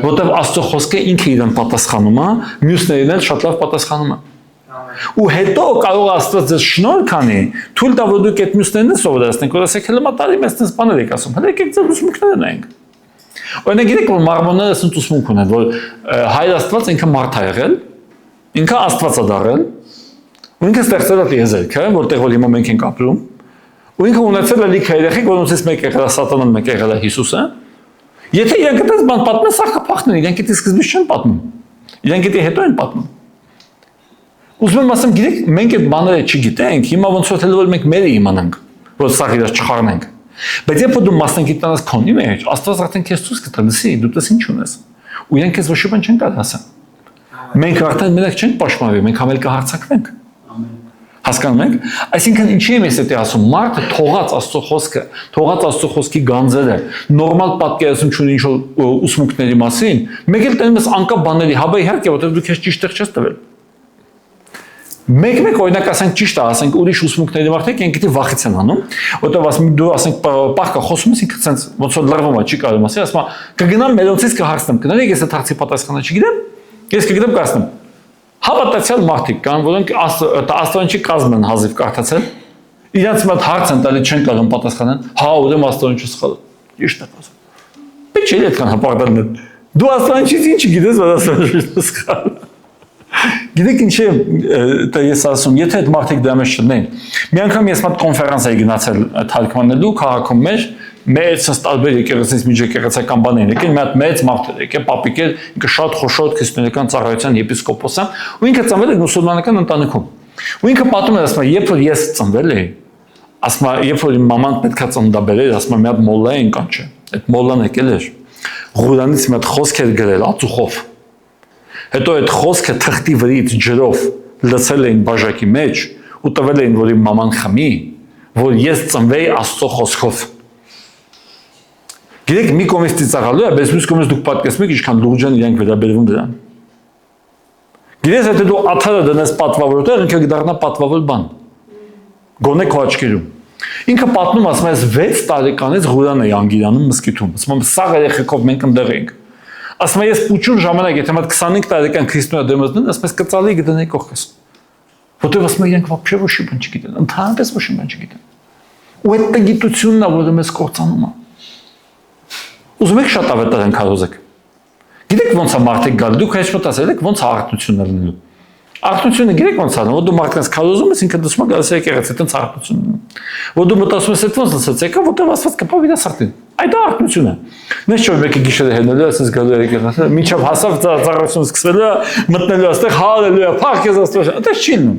որտեղ Աստծո խոսքը ինքը իրեն պատասխանում է, մյուսներին էլ շատ լավ պատասխանում է։ Ու հետո կարող է Աստված ձեզ շնորհ անի, թույլ տա որ դուք այդ մյուսներին սովորեցնեք, որ ասեք հələ մտարի մեզ տես բաներ եք ասում, հələ եկեք ձեր ուսմունքները նայենք։ Օրինակ գիտեք որ մարմոնները ասում ուսմունք ունեն, որ Հայր Աստված ինքը մարդ է եղել, ինքը Աստված է դառել, ու ինքը ստեղծել է տիեզերքը, որտեղ որ հիմա մենք ենք ապրում, ու ինքը ունեցել է լիքը երեխեք, որոնցից մեկը եղել է Սատանան, մեկը եղել է Հիսուսը։ Եթե իրանք այդպես բան պատմեն, սա կփախնեն, իրանք դա սկզբից չեն պատմում։ Իրանք դա հետո են պատմում։ Ուզում եմ ասեմ, գիտեք, մենք այդ բաները չգիտենք, հիմա ոնց որ որ մենք մերը իմանանք, որ սա իրաց չխառնենք։ Բայց երբ դու մասնագիտանաս քոնի մեջ, Աստված արդեն քեզ ցույց կտա, լսի, դու տես ինչ ունես։ Ու իրանք քեզ ոչ մի բան չեն կարող ասել։ Մենք արդեն մենակ չենք պաշտպանվի, մենք համել կհարցակվենք։ Հասկանում եք։ Այսինքն ինչի եմ ես դա ասում, մարդը թողած Աստծո խոսքը, թողած Աստծո խոսքի գանձերը, նորմալ պատկերացում չունի ինչ որ ուսմունքների մասին, մեկ էլ տենում ես անկապ բաների, հաբա իհարկե, որովհետև դու քեզ ճիշտ չես տվել։ Մեկ օրինակ ասենք ճիշտ է, ասենք ուրիշ ուսմունքների մարդիկ են գիտի վախից են անում, որտեղ ասում դու ասենք պահկա խոսում ես ինքը ցենց ոնց որ լրվում է, չի կարող ասի, ասում կգնամ մելոնցից կհարցնեմ, գնալիք ես այդ հարցի պատասխանը չգիտեմ, ես կգիտեմ կասնեմ։ Հավատացյալ մարդիկ կան, որոնք աստվածի կազմ են հազիվ կարդացել, իրանց մոտ հարց են տալի չեն կարող պատասխանեն, հա ուրեմն աստվածի սխալ է։ Ճիշտ է ասում։ Բայց չի այդքան հպարտանալ։ Դու աստվածից ինչ գիտես, որ աստվածի սխալ է։ Գիտեք ինչ է դա ես ասում, եթե այդ մարդիկ դրա մեջ չլինեն։ Մի անգամ ես մոտ կոնֆերանս էի գնացել թարգմանելու քաղաքում մեծ տարբեր եկեղեցից միջեկեղեցական բան էին եկել, մի հատ մեծ մարդ էր եկել, պապիկ էր, ինքը շատ խոշոր քրիստոնեական ծառայության եպիսկոպոս է, ու ինքը ծնվել էր մուսուլմանական ընտանիքում։ Ու ինքը պատմում էր, ասում է, երբ որ ես ծնվել էի, ասում է, երբ որ իմ մաման պետքա ծննդաբերեր, ասում է, մի հատ մոլլա էին կանչել։ Այդ մոլլան եկել էր, Ղուրանից մի հատ խոսք էր գրել ածուխով։ Հետո այդ խոսքը թղթի վրից ջրով լցել էին բաժակի մեջ ու տվել էին, որ իմ մաման խմի, որ ես ծնվեի Աստծո խոսքով։ Գիտեք, մի կողմից ծիծաղալու է, բայց մյուս կողմից դուք պատկերացնում եք ինչքան լուրջ են իրանք վերաբերվում դրան։ Գիտես, եթե դու աթարը դնես պատվավոր տեղ, ինքը կդառնա պատվավոր բան։ Գոնե քո աչքերում։ Ինքը պատմում, ասում է, 6 տարեկանից Ղուրան էի անգիրանում մսկիթում։ Ասում եմ, սաղ երեխեքով մենք ընդեղ էինք։ Ասում եմ, ես պուչուն ժամանակ, եթե մոտ 25 տարեկան քրիստոնյա դեմոզն, ասում եմ, կծալի գտնեի կողքս։ Որտեղ ասում եմ, իրենք вообще ոչ մի բան չգիտեն, ընդհանրապես ոչ մի բան չգիտեն։ Ու այդ գիտությունն է, որը մեզ կործանում է։ Ուզում եք շատ ավետարան քարոզեք։ Գիտեք ոնց է մարդիկ գալ, դուք հեչ մտածել եք ոնց է արտությունն լինելու։ Արտությունը գիտեք ոնց է, որ դու մարդկանց քարոզում ես, ինքը դասում է գալիս եկեղեցի, այդպես արտությունն է։ Որ դու մտածում ես, այդ ոնց լսած եկա, որտեղ Աստված կպավ իր սրտին։ Այդ արտություն է։ Նես չէ մեկը գիշերը հենելու է, ասես գալու եկեղեցի, մինչև հասավ ծառայություն սկսվելու է, մտնելու այստեղ հալելույա, փառք քեզ Աստված։ Այդպես չի լինում։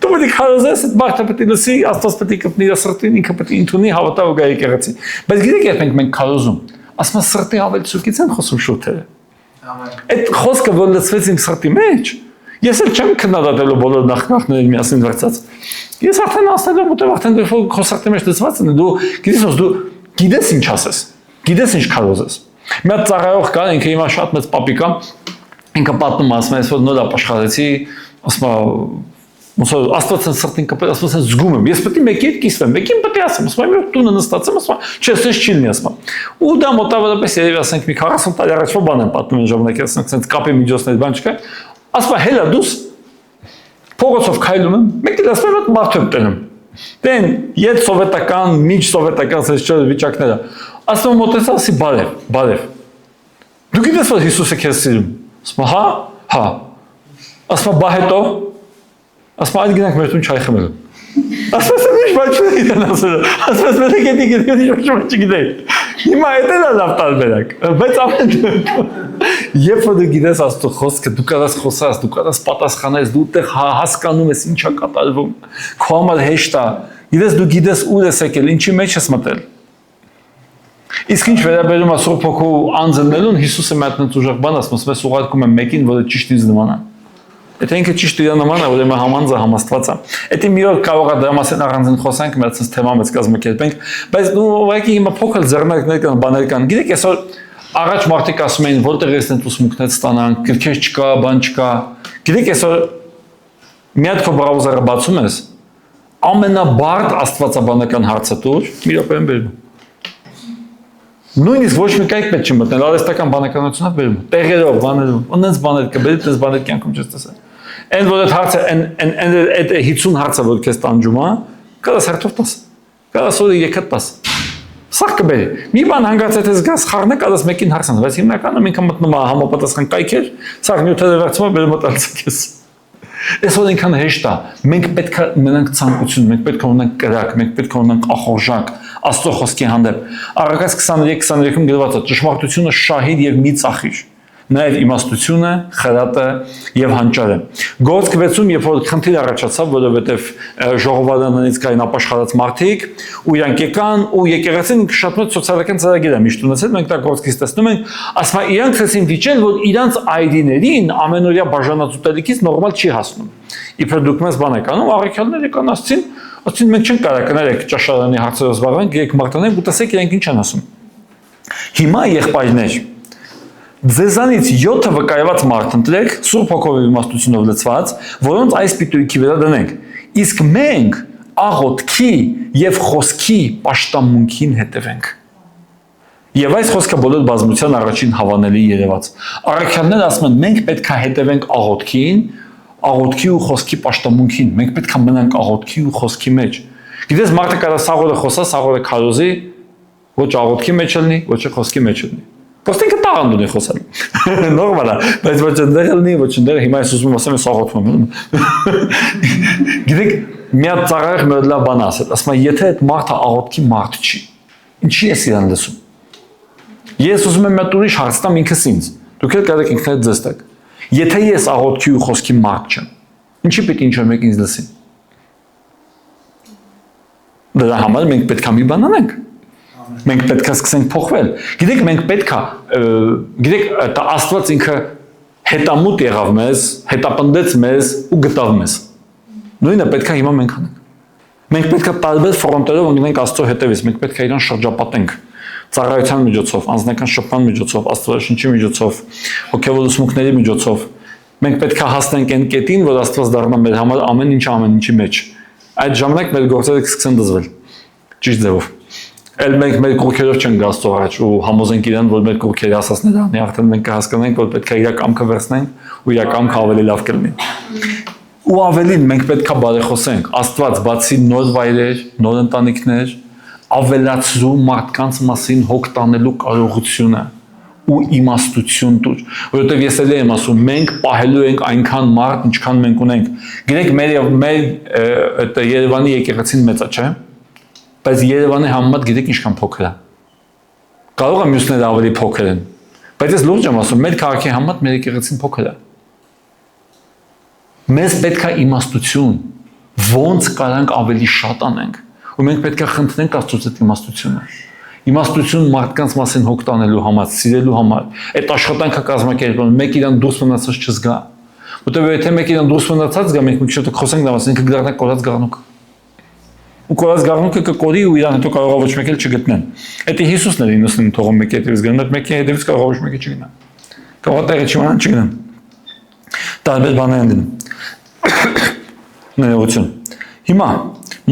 Դու պետք է քարոզես, այդ մարդը պետք է լսի, Աստված պետք է կպնի իր սրտին, ինքը պետք է ընդունի, հավատա ու գա եկեղեցի։ Բայց գիտեք երբ մենք քարոզում, ասում են սրտի ավելի ցույցից են խոսում շուտերը։ Այդ խոսքը որ լցվեց իմ սրտի մեջ, Ես էլ չեմ քննադատելու բոլոր նախնականներին միասին վերցած։ Ես արդեն ասել եմ, ուտեղ արդեն դու խոսակցի մեջ դասված ես, դու գիտես ինչ ասես, գիտես ինչ կարոզես։ Մի հատ ծառայող կա, ինքը հիմա շատ մեծ պապիկա, ինքը պատմում ասում է, որ նոր ապաշխարեցի, ասում Աստված են սրտին կապել, ասում են զգում եմ, ես պետք է մեկի հետ կիսվեմ, մեկին պետք է ասեմ, ասում եմ, տունը նստացեմ, ասում եմ, չէ, սենց չի լինի, ասում եմ։ Ու դա մոտավորապես երևի ասենք մի 40 տարի առաջվա բան են պատմում են ժամանակի, ասենք սենց կապի միջոցներ բան չկա, ասում եմ, հելա դուս փողոցով քայլում եմ, մեկին ասում եմ, մարդ եմ տենում։ Դեն, ետ սովետական, միջ սովետական սենց չոր վիճակները, ասում եմ, մոտեցա, ասի բարև։ Դու գիտես, որ Հիսուսը քեզ սիրում։ Ասում եմ, հա։ Ասում եմ, բա հետո ասում այդ գնանք մեր տուն չայ խմելու։ Ասում եմ, ինչ բան չգիտեն ասել։ Ասում եմ, մենք էդի գիտեն, ինչ բան չգիտեն։ Հիմա այդ է լավ տարբերակ։ Բայց ամեն երբ որ դու գիտես Աստծո խոսքը, դու կարաս խոսաս, դու կարաս պատասխանես, դու այդտեղ հասկանում ես ինչա կատարվում։ Քո համար հեշտ է։ Գիտես դու գիտես ուր ես եկել, ինչի մեջ ես մտել։ Իսկ ինչ վերաբերում է Սուրբ Հոգու անձնելուն, Հիսուսը մատնած ուժեղ բան ասում է, ուղարկում է մեկին, որը ճիշտ ինձ նման է։ Եթե ինքը ճիշտ իր նման է, ուրեմն համանձը համաստված է։ Դա մի օր կարող է դրա մասին առանձին խոսանք, մենք այդպես թեմա մեծ կազմակերպենք, բայց դու ուղղակի հիմա փոքր ձեռնարկներ կան, բաներ կան։ Գիտեք, այսօր առաջ մարդիկ ասում էին, որտեղ ես այդ ուսմունքներ ստանանք, գրքեր չկա, բան չկա։ Գիտեք, այսօր մի հատ քո բրաուզերը բացում ես, ամենաբարդ աստվածաբանական հարցը դուր մի րոպեում բերում։ Նույնիսկ ոչ մի կայք պետք չի մտնել, արհեստական բանականությունն է բերում, տեղերով, բաներով, ունենց բաներ կբերի, դες բաներ կյանքում չես տեսել։ Այն որ այդ հարցը, այդ 50 հարցը որ քեզ տանջում է, կարաս հերթով տաս, կարաս օրը եկդ տաս։ Սա կբերի։ Մի բան հանգած եթե զգաս խառնը, կարաս մեկին հարցան, բայց հիմնականում ինքը մտնում է համապատասխան կայքեր, սա նյութերը վերցում է բերում տալիս քեզ։ Այսօր ինքան հեշտ է, մենք պետք է ունենանք ցանկություն, մենք պետք է ունենանք կրակ, մենք պետք է ունենանք ախորժակ Աստծո խոսքի հանդեպ։ Առակաց 23-23-ում գրված է ճշմարտությունը շահիդ եւ մի ծախիչ, նաեւ իմաստությունը, խրատը եւ հանճարը։ Գործք 6-ում երբ որ խնդիր առաջացավ, որովհետեւ ժողովարդանից կային ապաշխարած մարդիկ, ու իրանք եկան ու եկեղեցին շատ մեծ սոցիալական ծրագիր է միշտ ունեցել, մենք դա գործքից տեսնում ենք, ասում են իրանք ցեցին վիճել, որ իրանք այդիներին ամենօրյա բաժանածուտելիքից նորմալ չի հասնում։ Իբր դուք մեզ բան եք անում, առաքյալները կան ասցին մենք չենք կարող կներեք ճաշարանի հարցերով զբաղվենք, եկեք մարտանենք ու տեսեք իրանք ինչ են ասում։ Հիմա եղբայրներ Ձեզանից 7 վկայված մարդ ընտրեք, Սուրբ Հոգով իմաստությունով լցված, որոնց այս պիտույքի վրա դնենք։ Իսկ մենք աղոթքի եւ խոսքի պաշտամունքին հետևենք։ Եվ այս խոսքը բոլոր բազմության առաջին հավանելի երևաց։ Առաքյալները ասում են, մենք պետք է հետևենք աղոթքին, աղոթքի ու խոսքի պաշտամունքին։ Մենք պետք է մնանք աղոթքի ու խոսքի մեջ։ Գիտես, մարդը կարա սաղորը խոսա, սաղորը քարոզի, ոչ աղոթքի մեջ լինի, ոչ խոսքի մեջ լինի։ Просто ինքը տաղանդ ունի խոսել։ Նորմալ է, բայց ոչ ընդեղ լինի, ոչ ընդեղ հիմա ես ուզում ասեմ ես աղոթում եմ։ Գիտեք, մի հատ ծառայող մի լավ բան ասել, ասում է, եթե այդ մարդը աղոթքի մարդ չի, ինչի ես իրան լսում։ Ես ուզում եմ մի ուրիշ հարց տամ ինքս ինձ։ Դուք էլ կարող եք ինքներդ ձեզ տաք։ Եթե ես աղոթքի ու խոսքի մարդ չեմ, ինչի պետք է ինչ-որ մեկ ինձ լսի։ Դրա համար մենք պետք է մի բան անենք։ Մենք պետք է սկսենք փոխվել։ Գիտեք, մենք պետք է, գիտեք, Աստված ինքը հետամուտ եղավ մեզ, հետապնդեց մեզ ու գտավ մեզ։ Նույնը պետք է հիմա մենք անենք։ Մենք պետք է տարբեր ֆրոնտերով ընկնենք Աստծո հետևից, մենք պետք է իրան շրջապատենք ծառայության միջոցով, անձնական շփման միջոցով, Աստվածաշնչի միջոցով, հոգևոր ուսմունքների միջոցով։ Մենք պետք է հասնենք այն կետին, որ Աստված դառնա մեր համար ամեն ինչի մեջ։ Այդ ժամանակ մեր գործերը կսկսեն դզվել։ Ճիշտ ձևով։ Էլ մենք մեր կողքերով չենք գա Աստծո առաջ ու համոզենք իրան, որ մեր կողքերի ասածները անի, արդեն մենք կհասկանանք, որ պետք է իր կամքը վերցնենք ու իր կամքը ավելի լավ կլինի։ Ու ավելին մենք պետք է բարեխոսենք։ Աստված բացի նոր վայրեր, նոր ընտանիքներ, ավելացրու մարդկանց մասին հոգ տանելու կարողությունը ու իմաստություն տուր, որովհետև ես էլ եմ ասում, մենք պահելու ենք այնքան մարդ, ինչքան մենք ունենք։ Գիտեք, մեր Երևանի եկեղեցին մեծ է, չէ՞։ Բայց Երևանի համեմատ գիտեք ինչքան փոքր է։ Կարող է մյուսները ավելի փոքր են, բայց ես լուրջ եմ ասում, մեր քաղաքի համեմատ մեր եկեղեցին փոքր է։ Մեզ պետք է իմաստություն, ոնց կարանք ավելի շատ անենք, ու մենք պետք է խնդրենք Աստծուց այդ իմաստությունը։ Իմաստություն մարդկանց մասին հոգ տանելու համար, սիրելու համար, այդ աշխատանքը կազմակերպել, մեկ իրան դուրս մնացած չզգա։ Որտեղ եթե մեկին դուրս մնացած գա մենք մի քիչ խոսենք դրա մասին, ինքը գտանք կորած գառնուկ։ Ու կորած գառնուկը կկորի ու իրան հետո կարող ոչ մեկ էլ չգտնեն։ Դա Հիսուսն էր 99 թողում մեկի հետևից գնա, մեկի հետևից կարող ոչ մեկը չգնա։ Կարող տեղը չիմանան չգնան։ Տարբեր բաներ են դնում։ Ներողություն։ Հիմա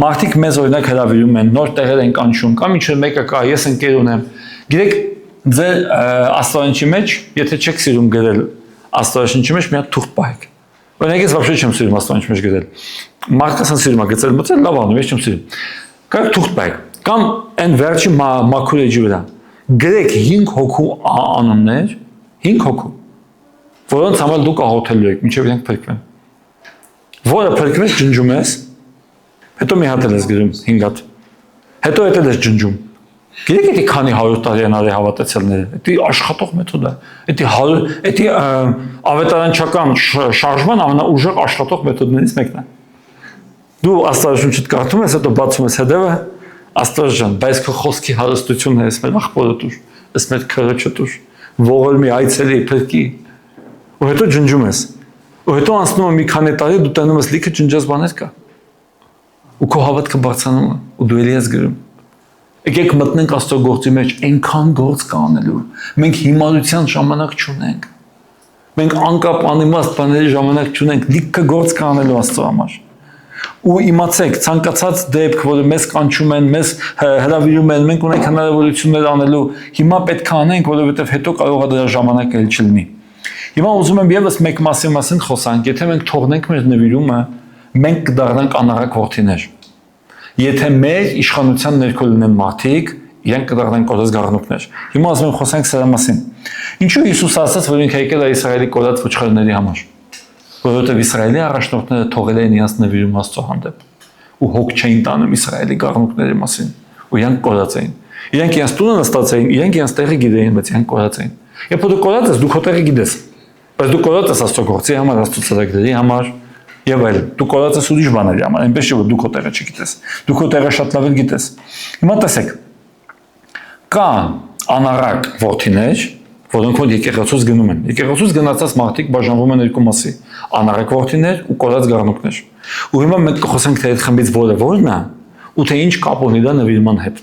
մարդիկ մեզ օրինակ հրավիրում են, նոր տեղեր են կանչում, կամ ինչ-որ մեկը կա, ես ընկեր ունեմ։ Գիտեք, ձեր աստվածաշնչի մեջ, եթե չեք սիրում գրել աստվածաշնչի մեջ, մի հատ թուղթ պահեք։ Օրինակ ես вообще չեմ սիրում աստվածաշնչի մեջ գրել։ Մարդկան սիրում է գծել, մտել լավ անում, ես չեմ սիրում։ Կարող թուղթ պահեք, կամ այն վերջի մաքուր էջի վրա։ Գրեք 5 հոգու անուններ, 5 հոգու, որոնց համար դուք աղոթելու եք, մինչև իրենք փրկվեն։ Որը փրկվեց ջնջում ես, հետո մի հատ ես գրում 5 հատ։ Հետո էդ ես ջնջում։ Գիտեք էդի քանի 100 տարի են արի հավատացյալները։ Էդի աշխատող մեթոդ է։ Էդի ավետարանչական շարժման ամենաուժեղ աշխատող մեթոդներից մեկն է։ Դու աստվածաշունչը կարդում ես, հետո բացում ես հետևը, Աստված ջան, բայց քո խոսքի հարստությունն է, ես մեր աղբորը դուր, ես մեր քրոջը դուր, ողոլ մի այցելի փրկի։ Ու հետո ջնջում ես։ Ու հետո անցնում է մի քանի տարի, դու տանում ես լիքը ջնջած բաներ կա։ Ու քո հավատքը բարձրանում է, ու դու ելի ես գրում։ Եկեք մտնենք Աստծո գործի մեջ, այնքան գործ կա անելու։ Մենք հիմարության ժամանակ չունենք։ Մենք անկապ անիմաստ բաների ժամանակ չունենք, լիքը գործ կա անելու Աստծո համար։ Ու իմացեք, ցանկացած դեպք, որը մեզ կանչում են, մեզ հրավիրում են, մենք ունենք հնարավորություններ անելու, հիմա պետք է անենք, որովհետև հետո կարող է դրա ժամանակը էլ չլինի։ Հիմա ուզում եմ եւս մեկ մասին խոսանք, եթե մենք թողնենք մեր նվիրումը, մենք կդառնանք անառակ որդիներ։ Եթե մեր իշխանության ներքո լինեն մարդիկ, իրենք կդառնան կորած գառնուկներ։ Հիմա ասում եմ խոսենք սրա մասին։ Ինչու Հիսուս ասաց, որ ինքը եկել է Իսրայելի կորած ոչխարների համար։ Որովհետև Իսրայելի առաջնորդները թողել էին իրենց նվիրումը Աստծո հանդեպ ու հոգ չէին տանում Իսրայելի գառնուկների մասին, ու իրենք կորած էին։ Իրենք իրենց տունը նստած էին, իրենք իրենց տեղը գիտեին, բայց իրենք կորած էին։ Երբ դու կորած ես, դու քո տեղը գիտես։ Բայց դու կորած ես Աստծո գործի համար, Աստծո ծրագրերի համար, եւ այլն։ Դու կորած ես ուրիշ բաների համար, այնպես չէ որ դու քո տեղը չգիտես։ Դու քո տեղը շատ լավ գիտես։ Հիմա տեսեք։ Կան անառակ որդիներ, որոնք որ եկեղեցուց գնում են։ Եկեղեցուց գնացած մարդիկ բաժանվում են երկու մասի՝ անառակ որդիներ ու կորած գառնուկներ։ Ու հիմա մենք կխոսենք թե այդ խմբից որն է, ու թե ինչ կապ ունի դա նվիրման հետ։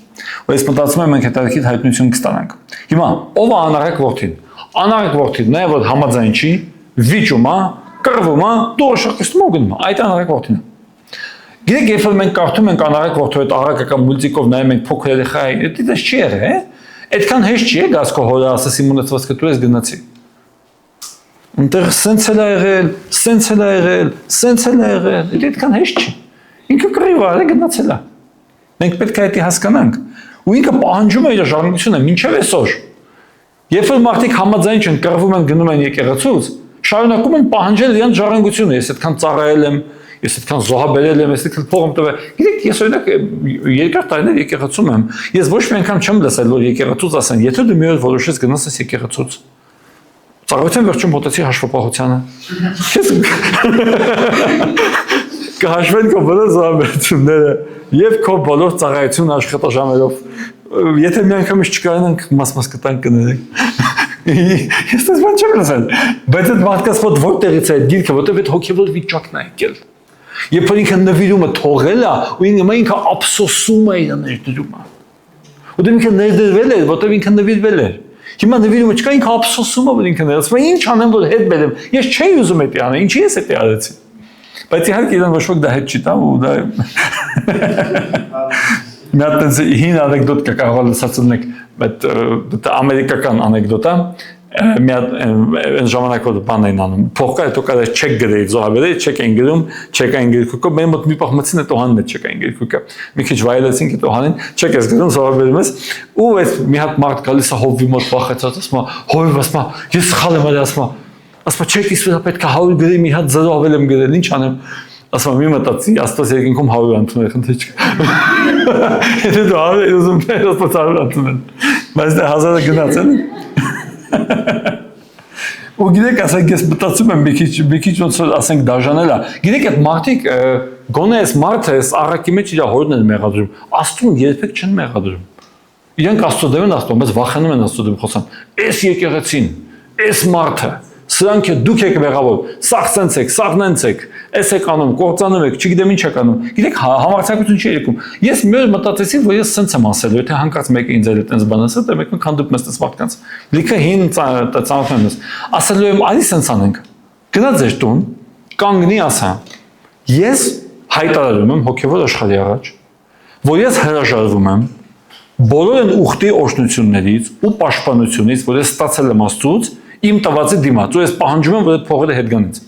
Ու ես մտածում եմ մենք հետաքրքիր հայտնություն կստանանք։ Հիմա ով է անառակ որդին։ Անառակ որդին նա որ համաձայն չի, վիճում է, կռվում է, դոշակստում գնում է, այդ անառակ որդին է։ Գիտեք, երբ որ մենք կարդում ենք անառակ որդու այդ առակական մուլտիկով նայում ենք փոքր երեխայի, դա չի եղել, այդքան հեշտ չի եղած քո հորը ասես իմ ունեցվածքը դու ես գնացի։ Այնտեղ սենց էլ ա եղել, սենց էլ ա եղել, սենց էլ ա եղել, դա այդքան հեշտ չի։ Ինքը կռիվ է, գնացել է։ Մենք պետք է դա հասկանանք։ Ու ինքը պահանջում է իր ժառանգությունը մինչև այսօր։ Երբ որ մարդիկ համաձայն չեն, կռվում են, գնում են եկեղեցուց, շարունակում են պահանջել իրենց ժառանգությունը, ես այդքան ծառայել եմ, ես այդքան զոհաբերել եմ, ես այդքան փող եմ տվել։ Գիտեք, ես օրինակ երկար տարիներ եկեղեցում եմ, ես ոչ մի անգամ չեմ լսել, որ եկեղեցուց ասեն, եթե դու մի օր որոշես գնաս այս եկեղեցուց, ծառայության վերջում մոտեցի հաշվապահությանը։ Կհաշվեն քո բոլոր զոհաբերությունները եւ քո բոլոր ծառայություն աշխատաժամերով։ Եթե մի անգամից չկարանանք, մաս կտանք կներեք։ Ես դες բան չեմ լսել, բայց այդ մարդկաց մոտ որտեղից է այդ գիրքը, որտեղ այդ հոգևոր վիճակն է եկել։ Երբ որ ինքը նվիրումը թողել է, ու ինքը ափսոսում է իր ներդրումը։ Ու ինքը ներդրվել է, որտեղ ինքը նվիրվել է։ Հիմա նվիրումը չկա, ինքը ափսոսում է, որ ինքը ներդրվում է, ինչ անեմ որ հետ բերեմ։ Ես չէի ուզում այդ անել, ինչի ես այդ արեցի։ Բայց իհարկե իրան ոչ ոք դա հետ չի տա ու դա մի հատ այնց հին անեկդոտ կա կարող լսած ունեք, բայց դա ամերիկական անեկդոտ է, մի հատ այն ժամանակով բան էին անում, փոխկա հետո կարա չեք գրեի զոհաբերել, չեք են գրում, չեք են գրկուկը, մենք մոտ մի պահ մտցին այդ օհանն է չեք են գրկուկը, մի քիչ վայելեցինք այդ օհանին, չեք ես գրում զոհաբերում ես, ու այս մի հատ մարդ գալիս է հովվի մոտ բախեցած, ասում է, հովիվ ասում է, ես սխալ եմ արել, ասում է, չեք իսուրա պետք է 100 գրի մի հատ 0 ավել եմ գրել, ինչ անեմ, ասում եմ, մի մտածի, Աստված երկինքում 100 ընդունել, խնդրի չկա։ Եթե դու 100 ուզում ես, Աստված 100 ընդունել, բայց դա 1000-ը գնացել է։ Ու գիտեք, ասենք ես մտածում եմ մի քիչ ոնց որ ասենք դաժանել է։ Գիտեք, այդ մարդիկ գոնե այս մարդը այս առակի մեջ իր հորն են մեղադրում, Աստծուն երբեք չեն մեղադրում։ Իրանք Աստծո դեմ են ասում, բայց վախենում են Աստծո դեմ խոսան։ Էս եկեղեցին, էս մարդը, Սրանք դուք եք մեղավոր, սաղ ցենց եք, սաղ նենց եք, էս եք անում, կործանում եք, չգիտեմ ինչ եք անում։ Գիտեք, համարձակություն չի եկում։ Ես մի օր մտածեցի, որ ես ցենց եմ ասել, եթե հանկարծ մեկը ինձ էլ այդպես բան ասա, դե մեկը քանդып մեզ տես մարդկանց։ Լիքը հին ծանոթ եմ ես։ Ասելու եմ, արի ցենց անենք։ Գնա ձեր տուն, կանգնի ասա։ Ես հայտարարում եմ հոգևոր աշխարհի առաջ, որ ես հրաժարվում եմ բոլոր այն ուխտի օշնություններից ու պաշտպանությունից, որ ես ստացել եմ Աստծուց, իմ տվածի դիմաց, ու ես պահանջում եմ, որ այդ փողերը հետ գան ինձ։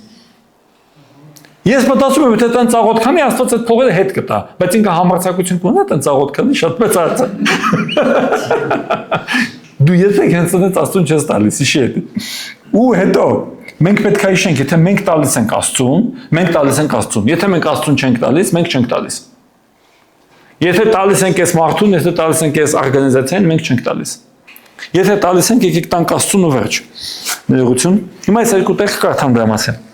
Ես մտածում եմ, թե տան ծաղոտ քանի Աստված այդ փողերը հետ կտա, բայց ինքը համարձակություն կունենա տան ծաղոտ քանի շատ մեծ արծ է։ Դու եթե հենց այդ Աստծուն չես տալիս, իշի է։ Ու հետո մենք պետք է հիշենք, եթե մենք տալիս ենք Աստծուն, մենք տալիս ենք Աստծուն։ Եթե մենք Աստծուն չենք տալիս, մենք չենք տալիս։ Եթե տալիս ենք այս մարդուն, եթե տալիս ենք այս օրգանիզացիան, մենք չենք տալիս։ Եթե տալիս ենք, եկեք տանք Աստծուն ու վերջ։ Ներողություն։ Հիմա այս երկու տեղ կարդամ դրա մասին։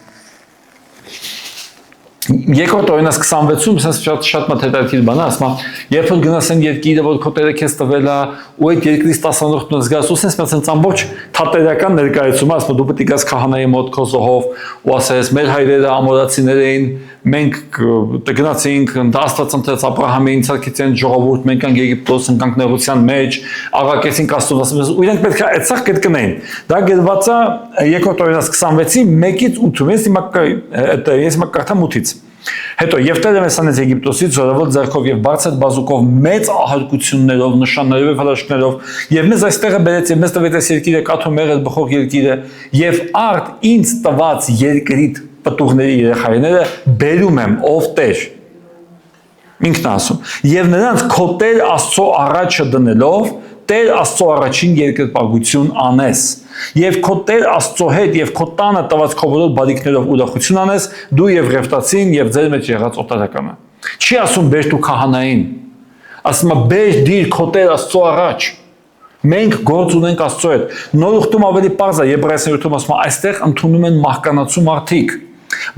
Երկրորդ օրինակ 26-ում ասես շատ մտահետաքրքիր բան է, ասում է, երբ որ գնաս այն երկիրը, որ քո Տերը քեզ տվել է, ու այդ երկրից 10 անորթն զգաս, ու ասես մենց ամբողջ թատերական ներկայացում է, ասում դու պետք է գաս քահանայի մոտ քո զոհով, ու ասես մեր հայրերը ամորացիներ էին, մենք գնացինք Աստված ընտրեց Աբրահամին, Իսահակին ժողովուրդ, մենք անք Եգիպտոս, ընկանք նեղության մեջ, աղակեցինք Աստծուն, ասում ու իրենք պետք է այդսաղ կգտնեին։ Դա գրված է երկրորդ օրինակ 26-ի 1-ից 8-ից, ես հիմա կարդամ 8-ից։ Հետո եւ Տերը մեզ անեց Եգիպտոսից զորավոր ձեռքով եւ բարձր բազուկով մեծ ահարկություններով, նշաններով եւ հրաշքներով եւ մեզ այստեղը բերեց եւ մեզ տվեց այս երկիրը կաթո մեղր բխող երկիրը եւ արդ ինձ տված երկրիդ պտուղների երեխաները բերում եմ ով Տեր ինքն ասում եւ նրանց քո Տեր Աստծո առաջը դնելով Տեր Աստծո առաջին երկրպագություն անես եւ քո Տեր Աստծո հետ եւ քո տանը տված քո բոլոր բարիքներով ուրախություն անես դու եւ Ղևտացին եւ ձեր մեջ եղած օտարականը չի ասում բեր դու քահանային ասում է բեր դիր քո Տեր Աստծո առաջ մենք գործ ունենք Աստծո հետ նոր ուխտում ավելի պարզ է Եբրայեցիներում ասում է այստեղ ընդունում են մահկանացու մարդիկ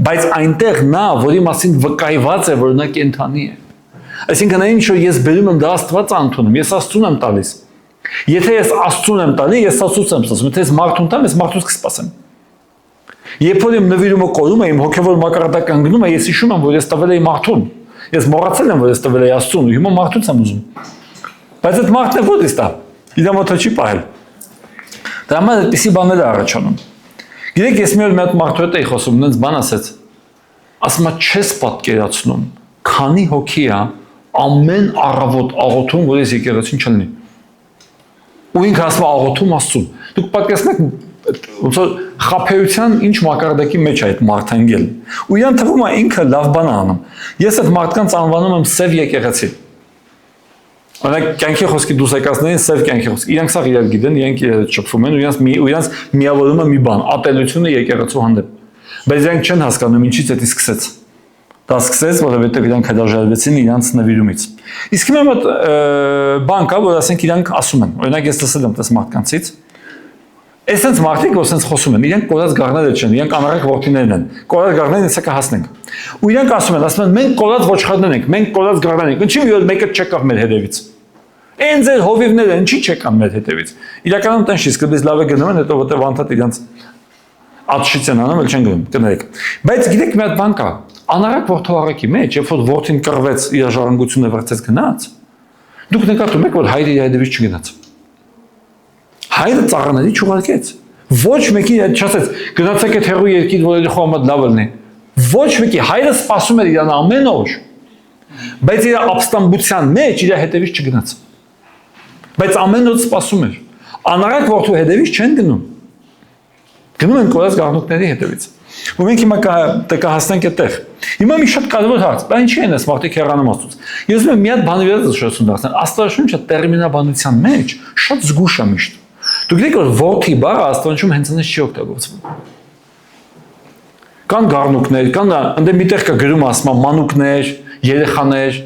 բայց այնտեղ նա որի մասին վկայված է որ նա կենթանի է այսինքն այն ինչ որ ես բերում եմ դա Աստված ընդունում ես Աստծուն եմ տալիս Եթե ես Աստծուն եմ տալի, ես Աստծուց եմ ստացում, եթե ես մարդուն տամ, ես մարդուց կսպասեմ։ Երբ որ իմ նվիրումը կորում է, իմ հոգևոր մակարդակը ընկնում է, ես հիշում եմ, որ ես տվել էի մարդուն։ Ես մոռացել եմ, որ ես տվել էի Աստծուն, ու հիմա մարդուց եմ ուզում։ Բայց այդ մարդն է ո՞րից տա։ Իր մոտ չի պահել։ Դրա համար այդպիսի բաներ է առաջանում։ Գիտեք, ես մի օր մի հատ մարդու հետ էի խոսում, նենց բան ասեց։ Ասում է, չես պատկերացնում, քանի հոգի է ամեն առավոտ աղոթում, որ ես եկեղեցին չլինի։ Ու ինքը ասում է աղոթում Աստծուն։ Դուք պատկերացնեք ոնց որ խափեության ինչ մակարդակի մեջ է այդ մարդը ընկել։ Ու իրան թվում է ինքը լավ բան է անում։ Ես այդ մարդկանց անվանում եմ սև եկեղեցի։ Օրինակ կյանքի խոսքի դուսեկացներին սև կյանքի խոսք։ Իրանք սա իրար գիտեն, իրենք շփվում են ու իրանք միավորում է մի բան՝ ատելությունը եկեղեցու հանդեպ։ Բայց իրանք չեն հասկանում ինչից դա սկսեց։ Դա սկսեց, որովհետև իրանք հրաժարվեցին իրանց նվիրումից։ Իսկ հիմա մոտ բան կա, որ ասենք իրանք ասում են, օրինակ ես տեսել եմ տես մարդկանցից, այսպես մարդիկ որ ասենց խոսում են, իրանք կորած գառները չեն, իրանք անառակ ворթիներն են, կորած գառներն հեսա կհասնենք։ Ու իրանք ասում են, մենք կորած ոչխարներ ենք, մենք կորած գառներ ենք, ինչի՞ մի օր մեկը չեկավ մեր հետևից։ Այն ձեր հովիվները ինչի՞ չեկան մեր հետևից։ Իրականում տենց չի, սկզբից լավ է գնում են, հետո որտեղ անդադ իրանց ատշից են անում, էլ չեն գնում, կներեք։ Բայց գիտեք մի հատ բան կա, անառակ ворթողակի մեջ, երբ որ որդին կռվեց իր ժառանգությունը վերցեց գնաց, դուք նկատում եք, որ հայրը իր հետևից չգնաց։ Հայրը ծառաների չուղարկեց։ Ոչ մեկի չասեց, գնացեք այդ հեռու երկիր, որ իր խոհամդ լավ լինի։ Ոչ մեկի հայրը սպասում էր իրան ամեն օր, բայց իր ապստամբության մեջ իր հետևից չգնաց։ Բայց ամեն օր սպասում էր։ Անառակ որդու հետևից չեն գնում։ Գնում են կորած գառնուկների հետևից։ Ու մենք հիմա կհասնենք այդտեղ։ Հիմա մի շատ կարևոր հարց, բայց ինչի են այս մարդիկ հեռանում Աստծուց։ Ես ուզում եմ մի հատ բանի վրա զգուշություն դարձնել։ Աստվածաշունչը տերմինաբանության մեջ շատ զգուշ է միշտ։ Դուք գիտեք, որ որդի բառը Աստվածաշունչում հենց այնպես չի օգտագործվում։ Կան գառնուկներ, կան այնտեղ միտեղ կա գրում ասում մանուկներ, երեխաներ։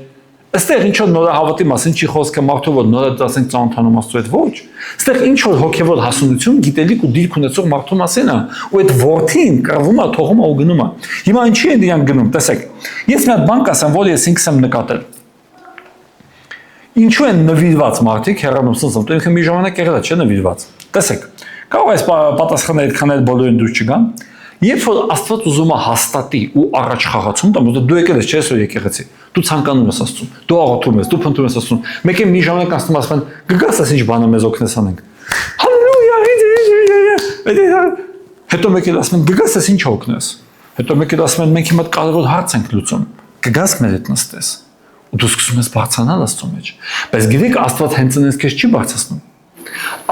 Այստեղ ինչ որ նորահավատի մասին չի խոսքը մարդու որ նորը դասենք ծանոթանում Աստծո հետ ոչ։ Այստեղ ինչ որ հոգևոր հասունություն, գիտելիք ու դիրք ունեցող մարդու մասին է, ու այդ որդին կռվում է, թողում է ու գնում է։ Հիմա ինչի են իրանք գնում, տեսեք։ Ես մի հատ բան կասեմ, որ ես ինքս եմ նկատել։ Ինչու են նվիրված մարդիկ հեռանում սնսում, դու ինքը մի ժամանակ եղել է, չէ՞ նվիրված։ Տեսեք, Կարող է պատասխանը այդքան էլ բոլորին դուր չգան։ Երբ որ Աստված ուզում է հաստատի ու առաջ խաղացում, դա դու եկել ես չես որ եկեղեցի։ Դու ցանկանում ես Աստծուն, դու աղոթում ես, դու փնտրում ես Աստծուն։ Մեկը մի ժամանակ ասում ասեն, գգաս ասես ինչ բանը մեզ օգնես անենք։ Հալելույա։ Հետո մեկը ասում են, գգաս ասես ինչ օգնես։ Հետո մեկը ասում են, մենք հիմա կարևոր հարց ենք լուծում։ Գգաս մեր հետ նստես։ Ու դու սկսում ես բարձրանալ Աստծո մեջ։ Բայց գիտեք, Աստված հենց այնպես քեզ չի բարձրացնում։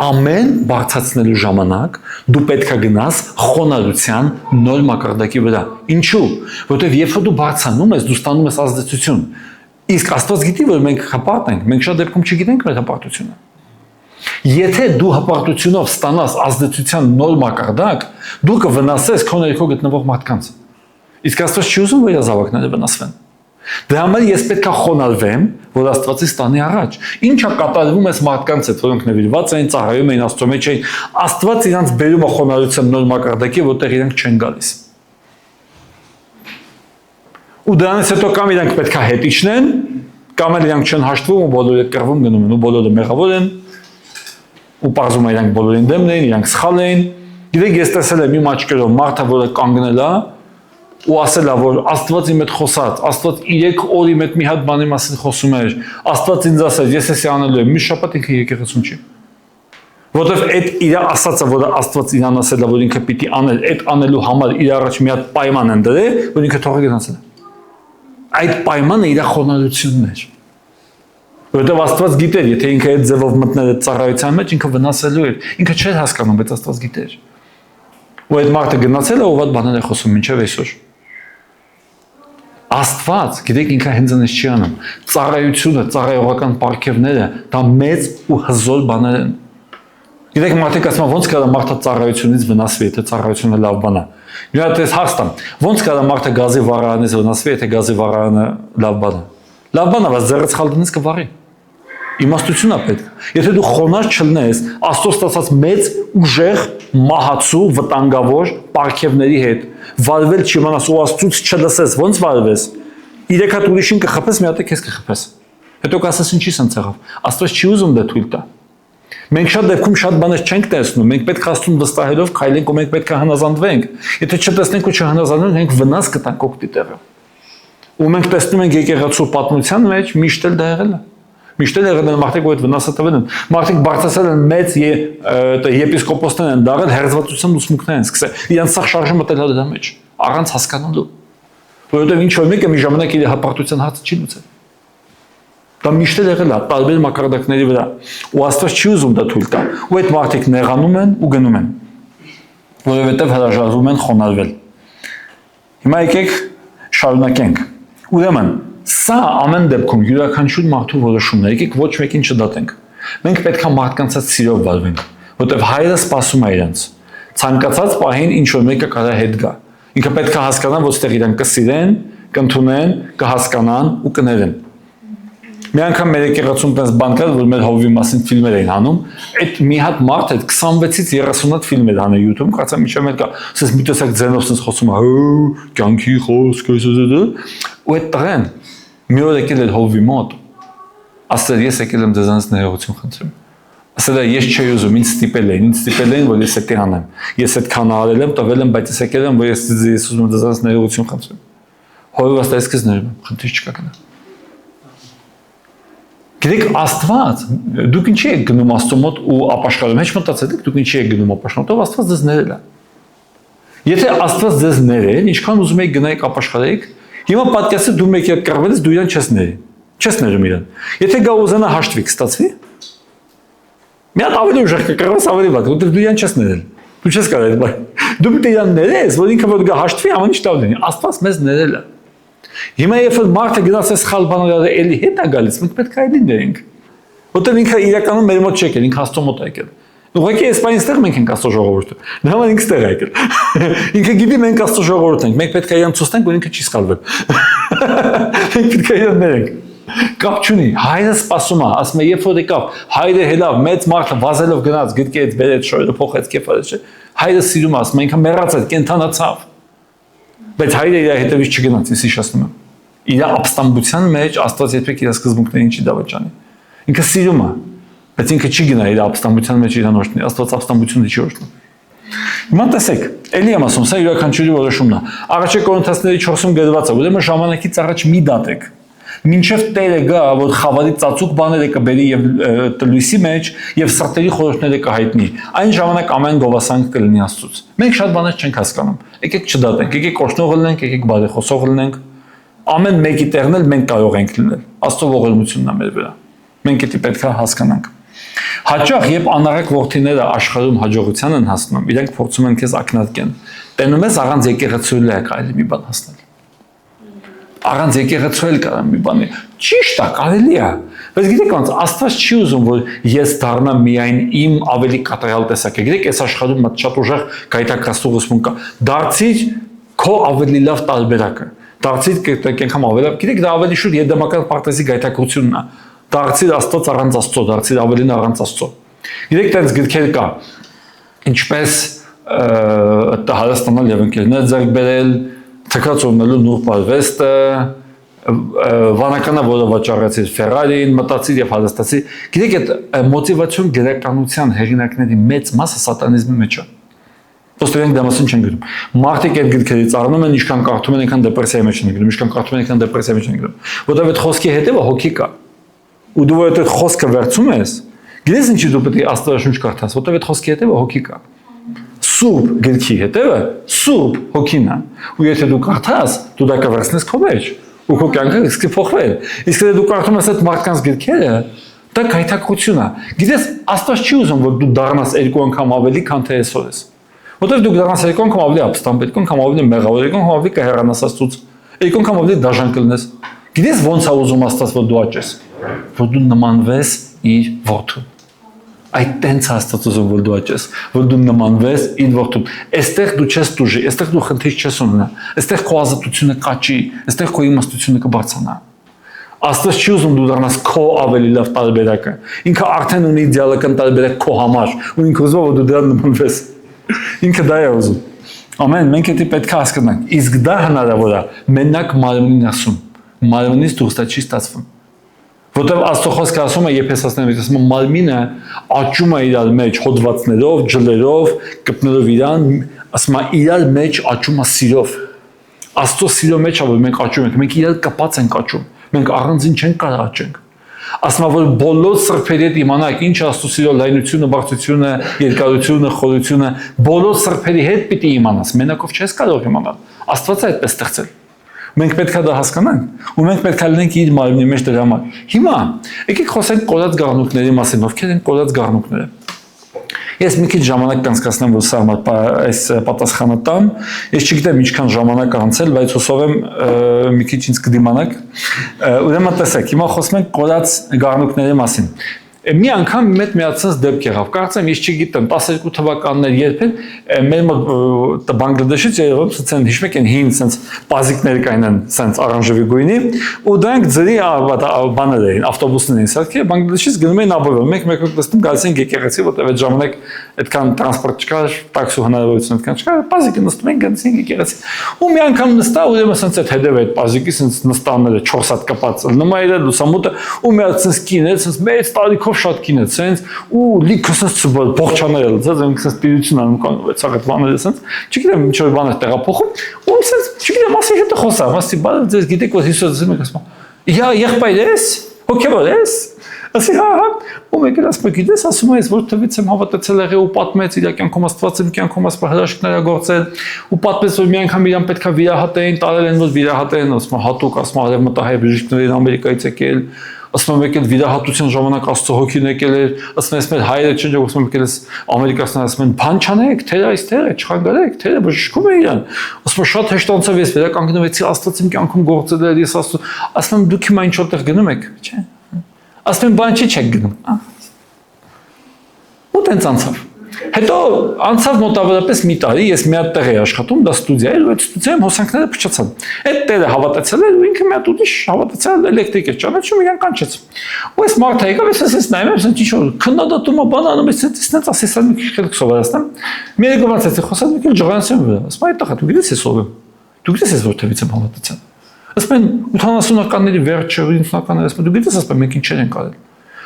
Ամեն բարձրացնելու ժամանակ դու պետք է գնաս խոնարհության նոր մակարդակի վրա։ Ինչու՞։ Որովհետև երբ որ դու բարձրանում ես, դու ստանում ես ազդեցություն։ Իսկ Աստված գիտի, որ մենք հպարտ ենք, մենք շատ դեպքում չգիտենք մեր հպարտությունը։ Եթե դու հպարտությունով ստանաս ազդեցության նոր մակարդակ, դու կվնասես քո ներքո գտնվող մարդկանց։ Իսկ Աստված չի ուզում, որ իր զավակները վնասվեն։ Դրա համար ես պետք է խոնարհվեմ, որ Աստվածի ստանի առաջ։ Ինչա կատարվում է մարդկանց հետ, որոնք նվիրված են, ծառայում են Աստծո մեջ են, Աստված իրանց բերում է խոնարհության նոր մակարդակի, որտեղ իրանք չեն գալիս։ Ու դրանից հետո կամ իրանք պետք է հետ իջնեն, կամ էլ իրանք չեն հաշտվում ու բոլորը կռվում գնում են ու բոլորը մեղավոր են, ու պարզում է իրանք բոլորին դեմն են, իրանք սխալ են։ Գիտեք, ես տեսել եմ իմ աչքերով մարդը, որը կանգնել է ու ասել է, որ Աստված իմ հետ խոսած, Աստված 3 օր իմ հետ մի հատ բանի մասին խոսում էր, Աստված ինձ ասել, ես էսի անելու եմ, մի շաբաթ ինքը եկեղեցում չի։ Որովհետև այդ իր ասածը, որ Աստված իրան ասել է, որ ինքը պիտի անել, այդ անելու համար իր առաջ մի հատ պայման են դրել, որ ինքը թողի գնացել է։ Այդ պայմանը իր խոնարհությունն էր։ Որովհետև Աստված գիտեր, եթե ինքը այդ ձևով մտներ այդ ծառայության մեջ, ինքը վնասելու էր, ինքը չէր հասկանում, բայց Աստված գիտեր։ Ու այդ մարդը գնացել է, ով այդ բաներ է խոսում մինչև այսօր։ Աստված, գիտեք, ինքը հենց այնպես չի անում։ Ծառայությունը, ծառայողական պարգևները դա մեծ ու հզոր բաներ են։ Գիտեք, մարդիկ ասում են, ո՞նց կարա մարդը ծառայությունից վնասվի, եթե ծառայությունը լավ բան է։ Մի հատ էս հարց տամ, ո՞նց կարա մարդը գազի վառարանից վնասվի, եթե գազի վառարանը լավ բան է։ Լավ բան է, բայց ձեռը սխալ դնես կվառի։ Իմաստություն է պետք։ Եթե դու խոնարհ չլնես Աստծո ստացած մեծ ուժեղ, մահացու, վտանգավոր պարգևների հետ, վարվել չիմանաս ու Աստծուց չլսես, ո՞նց վարվես։ 3 հատ ուրիշին կխփես, մի հատ քեզ կխփես։ Հետո կասես ինչի սենց եղավ։ Աստված չի ուզում դա թույլ տա։ Մենք շատ դեպքում շատ բաներ չենք տեսնում, մենք պետք է Աստծուն վստահելով քայլենք ու մենք պետք է հնազանդվենք։ Եթե չտեսնենք ու չհնազանդենք, մենք վնաս կտանք օգտի տեղը։ Ու մենք տեսնում ենք եկեղեցու պատմության մեջ միշտ էլ դա եղել է։ Միշտ էլ եղել են մարդիկ, որ այդ վնասը տվել են։ Մարդիկ բարձրացել են մեծ եպիսկոպոսներ են դարել, հերձվածության ուսմունքներ են սկսել։ Իրանց սաղ շարժը մտել դրա մեջ, առանց հասկանալու։ Որովհետև ինչ որ մեկը մի ժամանակ իր հպարտության հարցը չի լուծել։ Դա միշտ էլ եղել է տարբեր մակարդակների վրա։ Ու Աստված չի ուզում դա թույլ տա։ Ու այդ մարդիկ նեղանում են ու գնում են։ Որովհետև հրաժարվում են խոնարհվել։ Հիմա եկեք շարունակենք։ Ուրեմն սա ամեն դեպքում յուրաքանչյուր մարդու որոշումն է, եկեք ոչ մեկին չդատենք։ Մենք պետք է մարդկանց հետ սիրով վարվենք, որտեղ հայրը սպասում է իրենց։ Ցանկացած պահին ինչ որ մեկը կարա հետ գա։ Ինքը պետք է հասկանա, որ ստեղ իրեն կսիրեն, կընդունեն, կհասկանան ու կներեն։ Մի անգամ մեր եկեղեցում տես բան կար, որ մեր հովվի մասին ֆիլմեր էին հանում, այդ մի հատ մարդ այդ 26-ից 30 հատ ֆիլմ էր հանել YouTube-ում, կարծեմ միջև մեր կա, ասես մի տեսակ ձենով sense խոսում է, կյանքի խոսք, ու այդ տղեն մի օր եկել էր հովվի մոտ, ասել ես եկել եմ ձեզանից ներողություն խնդրեմ։ Ասել է ես չէի ուզում, ինձ ստիպել էին, որ ես դա անեմ։ Ես այդքան արել եմ, տվել եմ, բայց ես եկել եմ, որ ես ուզում եմ ձեզանից ներողություն խնդրեմ։ Հովիվ ասել ես քեզ ներում եմ, խնդիր չկա գնա։ Գիտեք, Աստված, դուք ինչի եք գնում Աստծո մոտ ու ապաշխարում, հեչ մտածել եք, դուք ինչի եք գնում ապաշխարում, Աստված ձեզ ներել է։ Եթե Աստված ձեզ ներել, ինչքան ուզում եք գնայիք ապաշխարեք, հիմա պատկերացրեք դու մեկի հետ կռվել ես, դու իրան չես ների, չես ներում իրան։ Եթե գա ուզենա հաշտվի, կստացվի։ Մի հատ ավելի ուժեղ կկռվես, ավելի վատ, որտեղ դու իրան չես ներել։ Դու չես կարող այդ։ Դու պետք է իրան ներես, որ ինքը որ գա հաշտվի, ամեն ինչ տալ լինի։ Աստված մեզ ներել է։ Հիմա երբ որ մարդը գնաց է սխալ բաներ էլի հետ է գալիս, մենք պետք է այլին ներենք։ Որտեղ ինքը իրականում մեր մոտ չեկել, ինքը Աստծո մոտ է եկել։ Ուղղակի այս բանը ստեղ մենք ենք Աստծո ժողովուրդը։ Դա համար ինքը ստեղ է եկել։ Ինքը գիտի մենք Աստծո ժողովուրդն ենք, մենք պետք է իրան ցույց տանք, որ ինքը չի սխալվել։ Մենք պետք է իրան ներենք։ Կապ չունի, հայրը սպասում է, ասում է երբ որ եկավ, հայրը հելավ, մեծ մարդը վազելով գնաց, գրկեց, բերեց, շորերը փոխեց, կեփարեց, հայրը սիրում է, ասում է ինքը մեռացավ, կենթանացավ։ Բայց հայրը իր հետևից չգնաց, ես հիշեցնում եմ։ Իր ապստամբության մեջ Աստված երբեք իր սկզբունքներին չի դավաճանի։ Ինքը սիրում է։ Բայց ինքը չի գնա իր ապստամբության մեջ իրան օրհնի, Աստված ապստամբությունը չի օրհնում։ Հիմա տեսեք, ելի եմ ասում, սա յուրաքանչյուրի որոշումն է։ Առաջի Կորինթացիների 4-ում գրված է, ուրեմն ժամանակից առաջ մի դատեք։ Մինչև Տերը գա, որ խավարի ծածուկ բաները կբերի եւ լույսի մեջ եւ սրտերի խորհուրդները կհայտնի։ Այն ժամանակ ամեն գովասանք կլինի Աստծուց։ Մենք շատ բաներ չենք հասկանում։ Եկեք չդատենք, եկեք կորցնող լինենք, եկեք բարեխոսող լինենք։ Ամեն մեկի տեղն էլ մենք կարող ենք լինել։ Աստծո ողորմությունն է մեր վրա։ Մենք դա պետք է հասկանանք։ Հաճախ երբ անառակ որդիները աշխարհում հաջողության են հասնում, իրենք փորձում են քեզ ակնարկեն։ Տենում ես առանց եկեղեցու էլ է կարելի մի բան հասնել։ Առանց եկեղեցու էլ կարող մի բան։ Ճիշտ է, կարելի է։ Բայց գիտեք ոնց, Աստված չի ուզում, որ ես դառնամ միայն իմ ավելի կատարյալ տեսակը։ Գիտեք, այս աշխարհում շատ ուժեղ գայթակղացող ուսմուն կա։ Դարձիր քո ավելի լավ տարբերակը։ Դարձիր կենքամ ավելի լավ։ Գիտեք, դա ավելի շուտ եդեմական պարտեզի գայթակղությունն է։ Դարձիր Աստծո առանց Աստծո, դարձիր ավելին առանց Աստծո։ Գիտեք, տենց գրքեր կա, ինչպես հարստանալ եւ ընկերներ ձեռք բերել, թքած ունենալու նուրբ արվեստը, վանականը, որը վաճառեցիր Ֆերարին, մտածիր եւ հարստացիր։ Գիտեք, այդ մոտիվացիոն գրականության հեղինակների մեծ մասը սատանիզմի մեջ է։ Ոստը իրենք դա մասին չեն գրում։ Մարդիկ այդ գրքերից առնում են, ինչքան կարդում են, այնքան դեպրեսիայի մեջ են գնում, ինչքան կարդում են, այնքան դեպրեսիայի մեջ են գնում։ Որտեղ այդ խոսքի հետևը հոգի կա։ Ու դու այդ խոսքը վերցում ես, գիտես ինչի դու պետք է Աստվածաշունչ կարդաս, որտեղ այդ խոսքի հետևը հոգի կա։ Սուրբ գրքի հետևը սուրբ հոգին է։ Ու եթե դու կարդաս, դու դա կվերցնես քո մեջ, ու քո կյանքը սկսի փոխվել։ Իսկ եթե դու կարդում ես այդ մարդկանց գրքերը, դա գայթակղություն է։ Գիտես, Աստված չի ուզում, որ դու դառնաս 2 անգամ ավելի, քան թե այսօր ես։ Որտեղ դու դառնաս 2 անգամ ավելի ապստամբ, 2 անգամ ավելի մեղավոր, 2 անգամ ավելի կհեռանաս Աստծուց, 2 անգամ ավելի դաժան կլինես։ Գիտես ոնց է ուզում Աստված, որ դու աճես, որ դու նմանվես իր որդուն։ Այդ տենց Աստված ուզում, որ դու աճես, որ դու նմանվես իր որդուն։ Այստեղ դու չես դուժի, այստեղ դու խնդիր չես ունենա, այստեղ քո ազատությունը կաճի, այստեղ քո իմաստությունը կբարձրանա։ Աստված չի ուզում դու դառնաս քո ավելի լավ տարբերակը։ Ինքը արդեն ունի իդեալական տարբերակ քո համար, ու ինքը ուզում որ դու դրան նմանվես։ Ինքը դա է ուզում։ Ամեն, մենք դա պետք է հասկանանք։ Իսկ դա հնարավոր է մենակ մարմնին ասում։ Մարմնից դուրս դա չի ստացվում։ Որտեղ Աստծո խոսքը ասում է Եփեսացիներին, ասում մարմինը աճում է իրար մեջ հոդվածներով, ջլերով, կպնելով իրան, ասում է իրար մեջ աճում է սիրով։ Աստծո սիրո մեջ է որ մենք աճում ենք, մենք իրար կապած ենք աճում։ Մենք առանձին չենք կարող աճենք։ Ասում է որ բոլոր սրբերի հետ իմանաք ինչ Աստծո սիրո լայնությունը, բարձրությունը, երկարությունը, խորությունը, բոլոր սրբերի հետ պիտի իմանաս, մենակով չես կարող իմանալ։ Աստված է այդպես ստեղծել։ Մենք պետք է դա հասկանանք, ու մենք պետք է լինենք իր մարմնի մեջ դրա համար։ Հիմա եկեք խոսենք կորած գաղտնուկների մասին, ովքեր են կորած գաղտնուկները։ Ես մի քիչ ժամանակ կանցկացնեմ, որ սա այս պատասխանը տամ։ Ես չգիտեմ ինչքան ժամանակ է անցել, բայց հուսով եմ մի քիչ ինձ կդիմանաք։ Ուրեմն տեսեք, հիմա խոսում ենք կորած գաղտնուկների մասին։ Մի անգամ մեծ միացած դեպք եղավ։ Կարծեմ ես չգիտեմ 12 թվականներ երբ են մեր մոտ Բանգլադեշից երևում ցած հիշում եք հին sense պազիկներ կային sense օրանժևի գույնի ու դրանք ձրի բաներ էին ավտոբուսներ էին սարքել Բանգլադեշից գնում էին ապօրինի մեկ տեսնում գալիս են եկեղեցի որտեղ այդ ժամանակ այդքան տրանսպորտ չկար տաքսու հնարավորություն այդքան չկար պազիկը նստում են գալիս են եկեղեցի ու մի անգամ նստա ու ուրեմն sense այդ հետև այդ պազիկի sense նստանները 4 հատ կպած նոմա իր լուսամուտը ու մի հատ sense կին sense մեծ տարիքով շատ կին է sense ու լիքը sense բողջանել sense ինքս սպիրիտուալ անում կանոն ցակած բաները sense չգիտեմ ինչ որ բաներ տեղափոխում ու sense չգիտեմ ասի հետ խոսա ասի բա ձեզ գիտեք որ Հիսուսը ասում է ասում я եղբայր ես հոգեվոր ես ասի հա ու մեկը ասում գիտես ասում ես որ թվից եմ հավատացել եղել ու պատմեց իր կյանքում Աստված իմ կյանքում ասպա հրաշքներ գործել ու պատմեց որ մի անգամ իրան պետքա վիրահատեին տարել են որ վիրահատեն ասում հատուկ ասում արևմտահայ բժիշկներին Ամերիկայից եկել ասում եկել վիրահատության ժամանակ Աստծո հոգին եկել էր ասում ես մեր հայրը չէ ասում եկել ես ամերիկացիներ ասում են բան չանեք թեր այս թերը չխանգարեք թերը բժշկում է իրան ասում շատ հեշտ անցավ ես վերականգնվեցի Աստծո իմ կյանքում գործել էր ես ասում դուք հիմա ինչ որտեղ գնում եք չէ ասում բան չի չեք գնում ու տենց անցավ հետո անցավ մոտավորապես մի տարի ես մի հատ տեղ էի աշխատում դա ստուդիա էր ու այդ ստուդիայում հոսանքները փչացան այդ տերը հավատացել էր ու ինքը մի հատ ուրիշ հավատացել էլեկտրիկ էր ճանաչում իրան կանչեց ու այս մարդը եկավ ես նայում եմ ինչ որ քննադատում բան անում ես այդպես ասես մի քիչ քիչ սովորացնեմ մի եկողից էի խոսած մի քիչ ջղանացեմ ասում այ տղա դու գիտես ես ով եմ դու գիտես ես որտեղից եմ հավատացել ասում են 80-ականների վերջը 90-ականների ասում դու գիտես ասում մենք ինչ չենք արել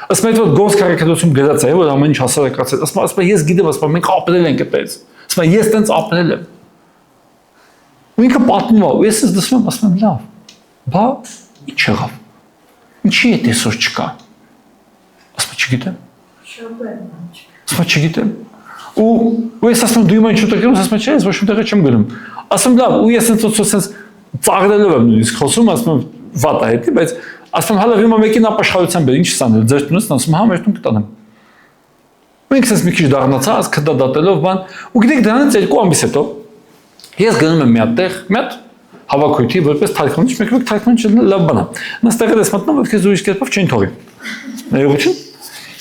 Ասում այդ որ գործ կարեկատություն գրած է, որ ամեն ինչ հասարակացել։ Ասում ես գիտեմ, ասում մենք ապրել ենք այդպես։ Ասում ես տենց ապրել եմ։ Ու ինքը պատմում է, ու ես դասում եմ, ասում եմ լավ։ Բա ինչ եղավ։ Ինչի է տեսօր չկա։ Ասում չգիտեմ։ Ասում չգիտեմ։ Ու ես ասում դու ինչ ուտել ես, ասում չէ, ես ոչ ուտել չեմ գնում։ Ասում լավ, ու ես sense ծաղրելով եմ նույնիսկ խոսում, ասում վատ է հետի, բայց ասում հալը հիմա մեկին ապաշխարության բեր, ինչ սանել, ձեր տնից ասում հա մեր տուն կտանեմ։ Ու ինքս մի քիչ դառնացած, քդադատելով բան, ու գիտեք դրանից 2 ամիս հետո ես գնում եմ մի հատ հավաքույթի, որպես թարգմանիչ, մեկ թարգմանիչ լավ բան է։ Նստեղել ես մտնում, որ քեզ ուրիշ կերպով չեն թողի։ Ներողություն։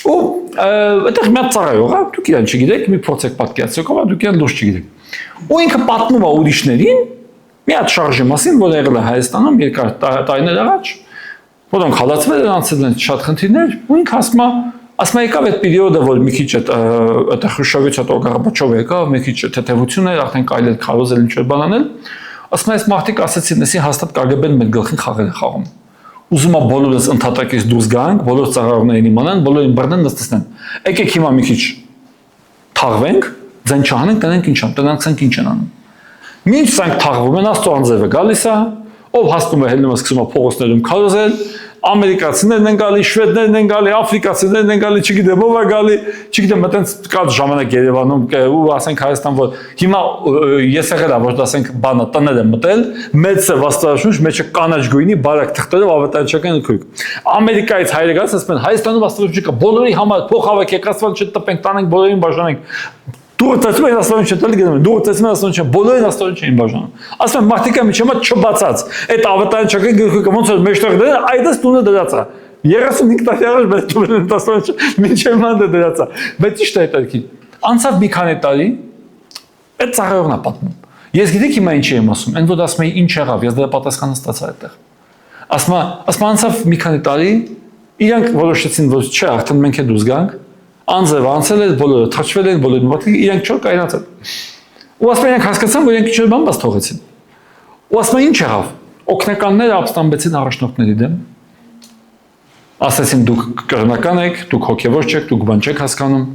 Ու այդտեղ մի հատ ծառա եղա, դուք իրան չգիտեք, մի փորձեք պատկերացրեք, ով դուք իրան լուրջ չգիտեք։ Ու ինքը պատմում է ուրիշներին մի հատ շարժի մասին, որ եղել է Հայաստանում երկար տարիներ առաջ, որոնք հալածվել են, անցել են շատ խնդիրներ, ու ինքը ասում է եկավ այդ պերիոդը, որ մի քիչ այդ Խրուշչովից հետո Գորբաչովը եկավ, մի քիչ թեթևություն էր, արդեն կարելի էր քարոզել ինչ-որ բան անել, ասում է այս մարդիկ ասեցին, էսի հաստատ KGB-ն մեր գլխին խաղեր է խաղում։ Ուզում է բոլորս ընդհատակից դուրս գանք, բոլոր ծառայողներին իմանան, բոլորին բռնեն, նստեցնեն։ Եկեք հիմա մի քիչ թաղվենք, ձեն չանենք, տնենք ինչ ան, տնանքսենք ինչ են անում։ Մինչ սանք թաղվում են, Աստծո անձևը գալիս է, ով հասնում է հելնում է սկսում է փողոցներում քարոզել, ամերիկացիներն են գալի, շվեդներն են գալի, աֆրիկացիներն են գալի, չգիտեմ ով է գալի, չգիտեմ այտենց կա ժամանակ Երևանում ու ասենք Հայաստան, որ հիմա ես եղել եմ, որ ասենք բանը տներ եմ մտել, մեծ է վաստարաշունչ, մեջը կանաչ գույնի, բարակ թղթերով ավետարանչական քույք։ Ամերիկայից հայերը գալիս ասում են Հայաստանում վաստարաշունչ կա, բոլորի համար փող հավաքեք, ասված չտպենք, տանենք, բոլորին բաժանենք։ Դու ծածում ես աստորին չտել գնում, դու ծածում ես աստորին չէ, բոլորին աստորին չեն բաժանում։ Ասում եմ մարդիկա միջեմա չբացած, այդ ավետարանչական գլխուկը ոնց որ մեջտեղ դրել, այդպես տունը դրած է։ 35 տարի առաջ բայց դու են աստորին միջեմա դրած է։ Բայց ի՞նչ է դա քիչ։ Անցավ մի քանի տարի, այդ ծառայողն է պատմում։ Ես գիտեք հիմա ինչ եմ ասում, այն որ ասում էի ինչ եղավ, ես դրա պատասխանը ստացա այդտեղ։ Ասում անցավ մի քանի տարի, իրանք որոշեցին, որ չէ, արդեն մենք է դուրս գանք։ Անձև անցել է, բոլորը թրջվել են, բոլորը մոտիկ, իրանք չոր կայնացել։ Ու ասում իրանք հասկացան, որ իրանք ինչ-որ բան բաց թողեցին։ Ու ասում ինչ եղավ։ Օգնականները ապստամբեցին առաջնորդների դեմ։ Ասացին դուք կրոնական եք, դուք հոգևոր չեք, դուք բան չեք հասկանում։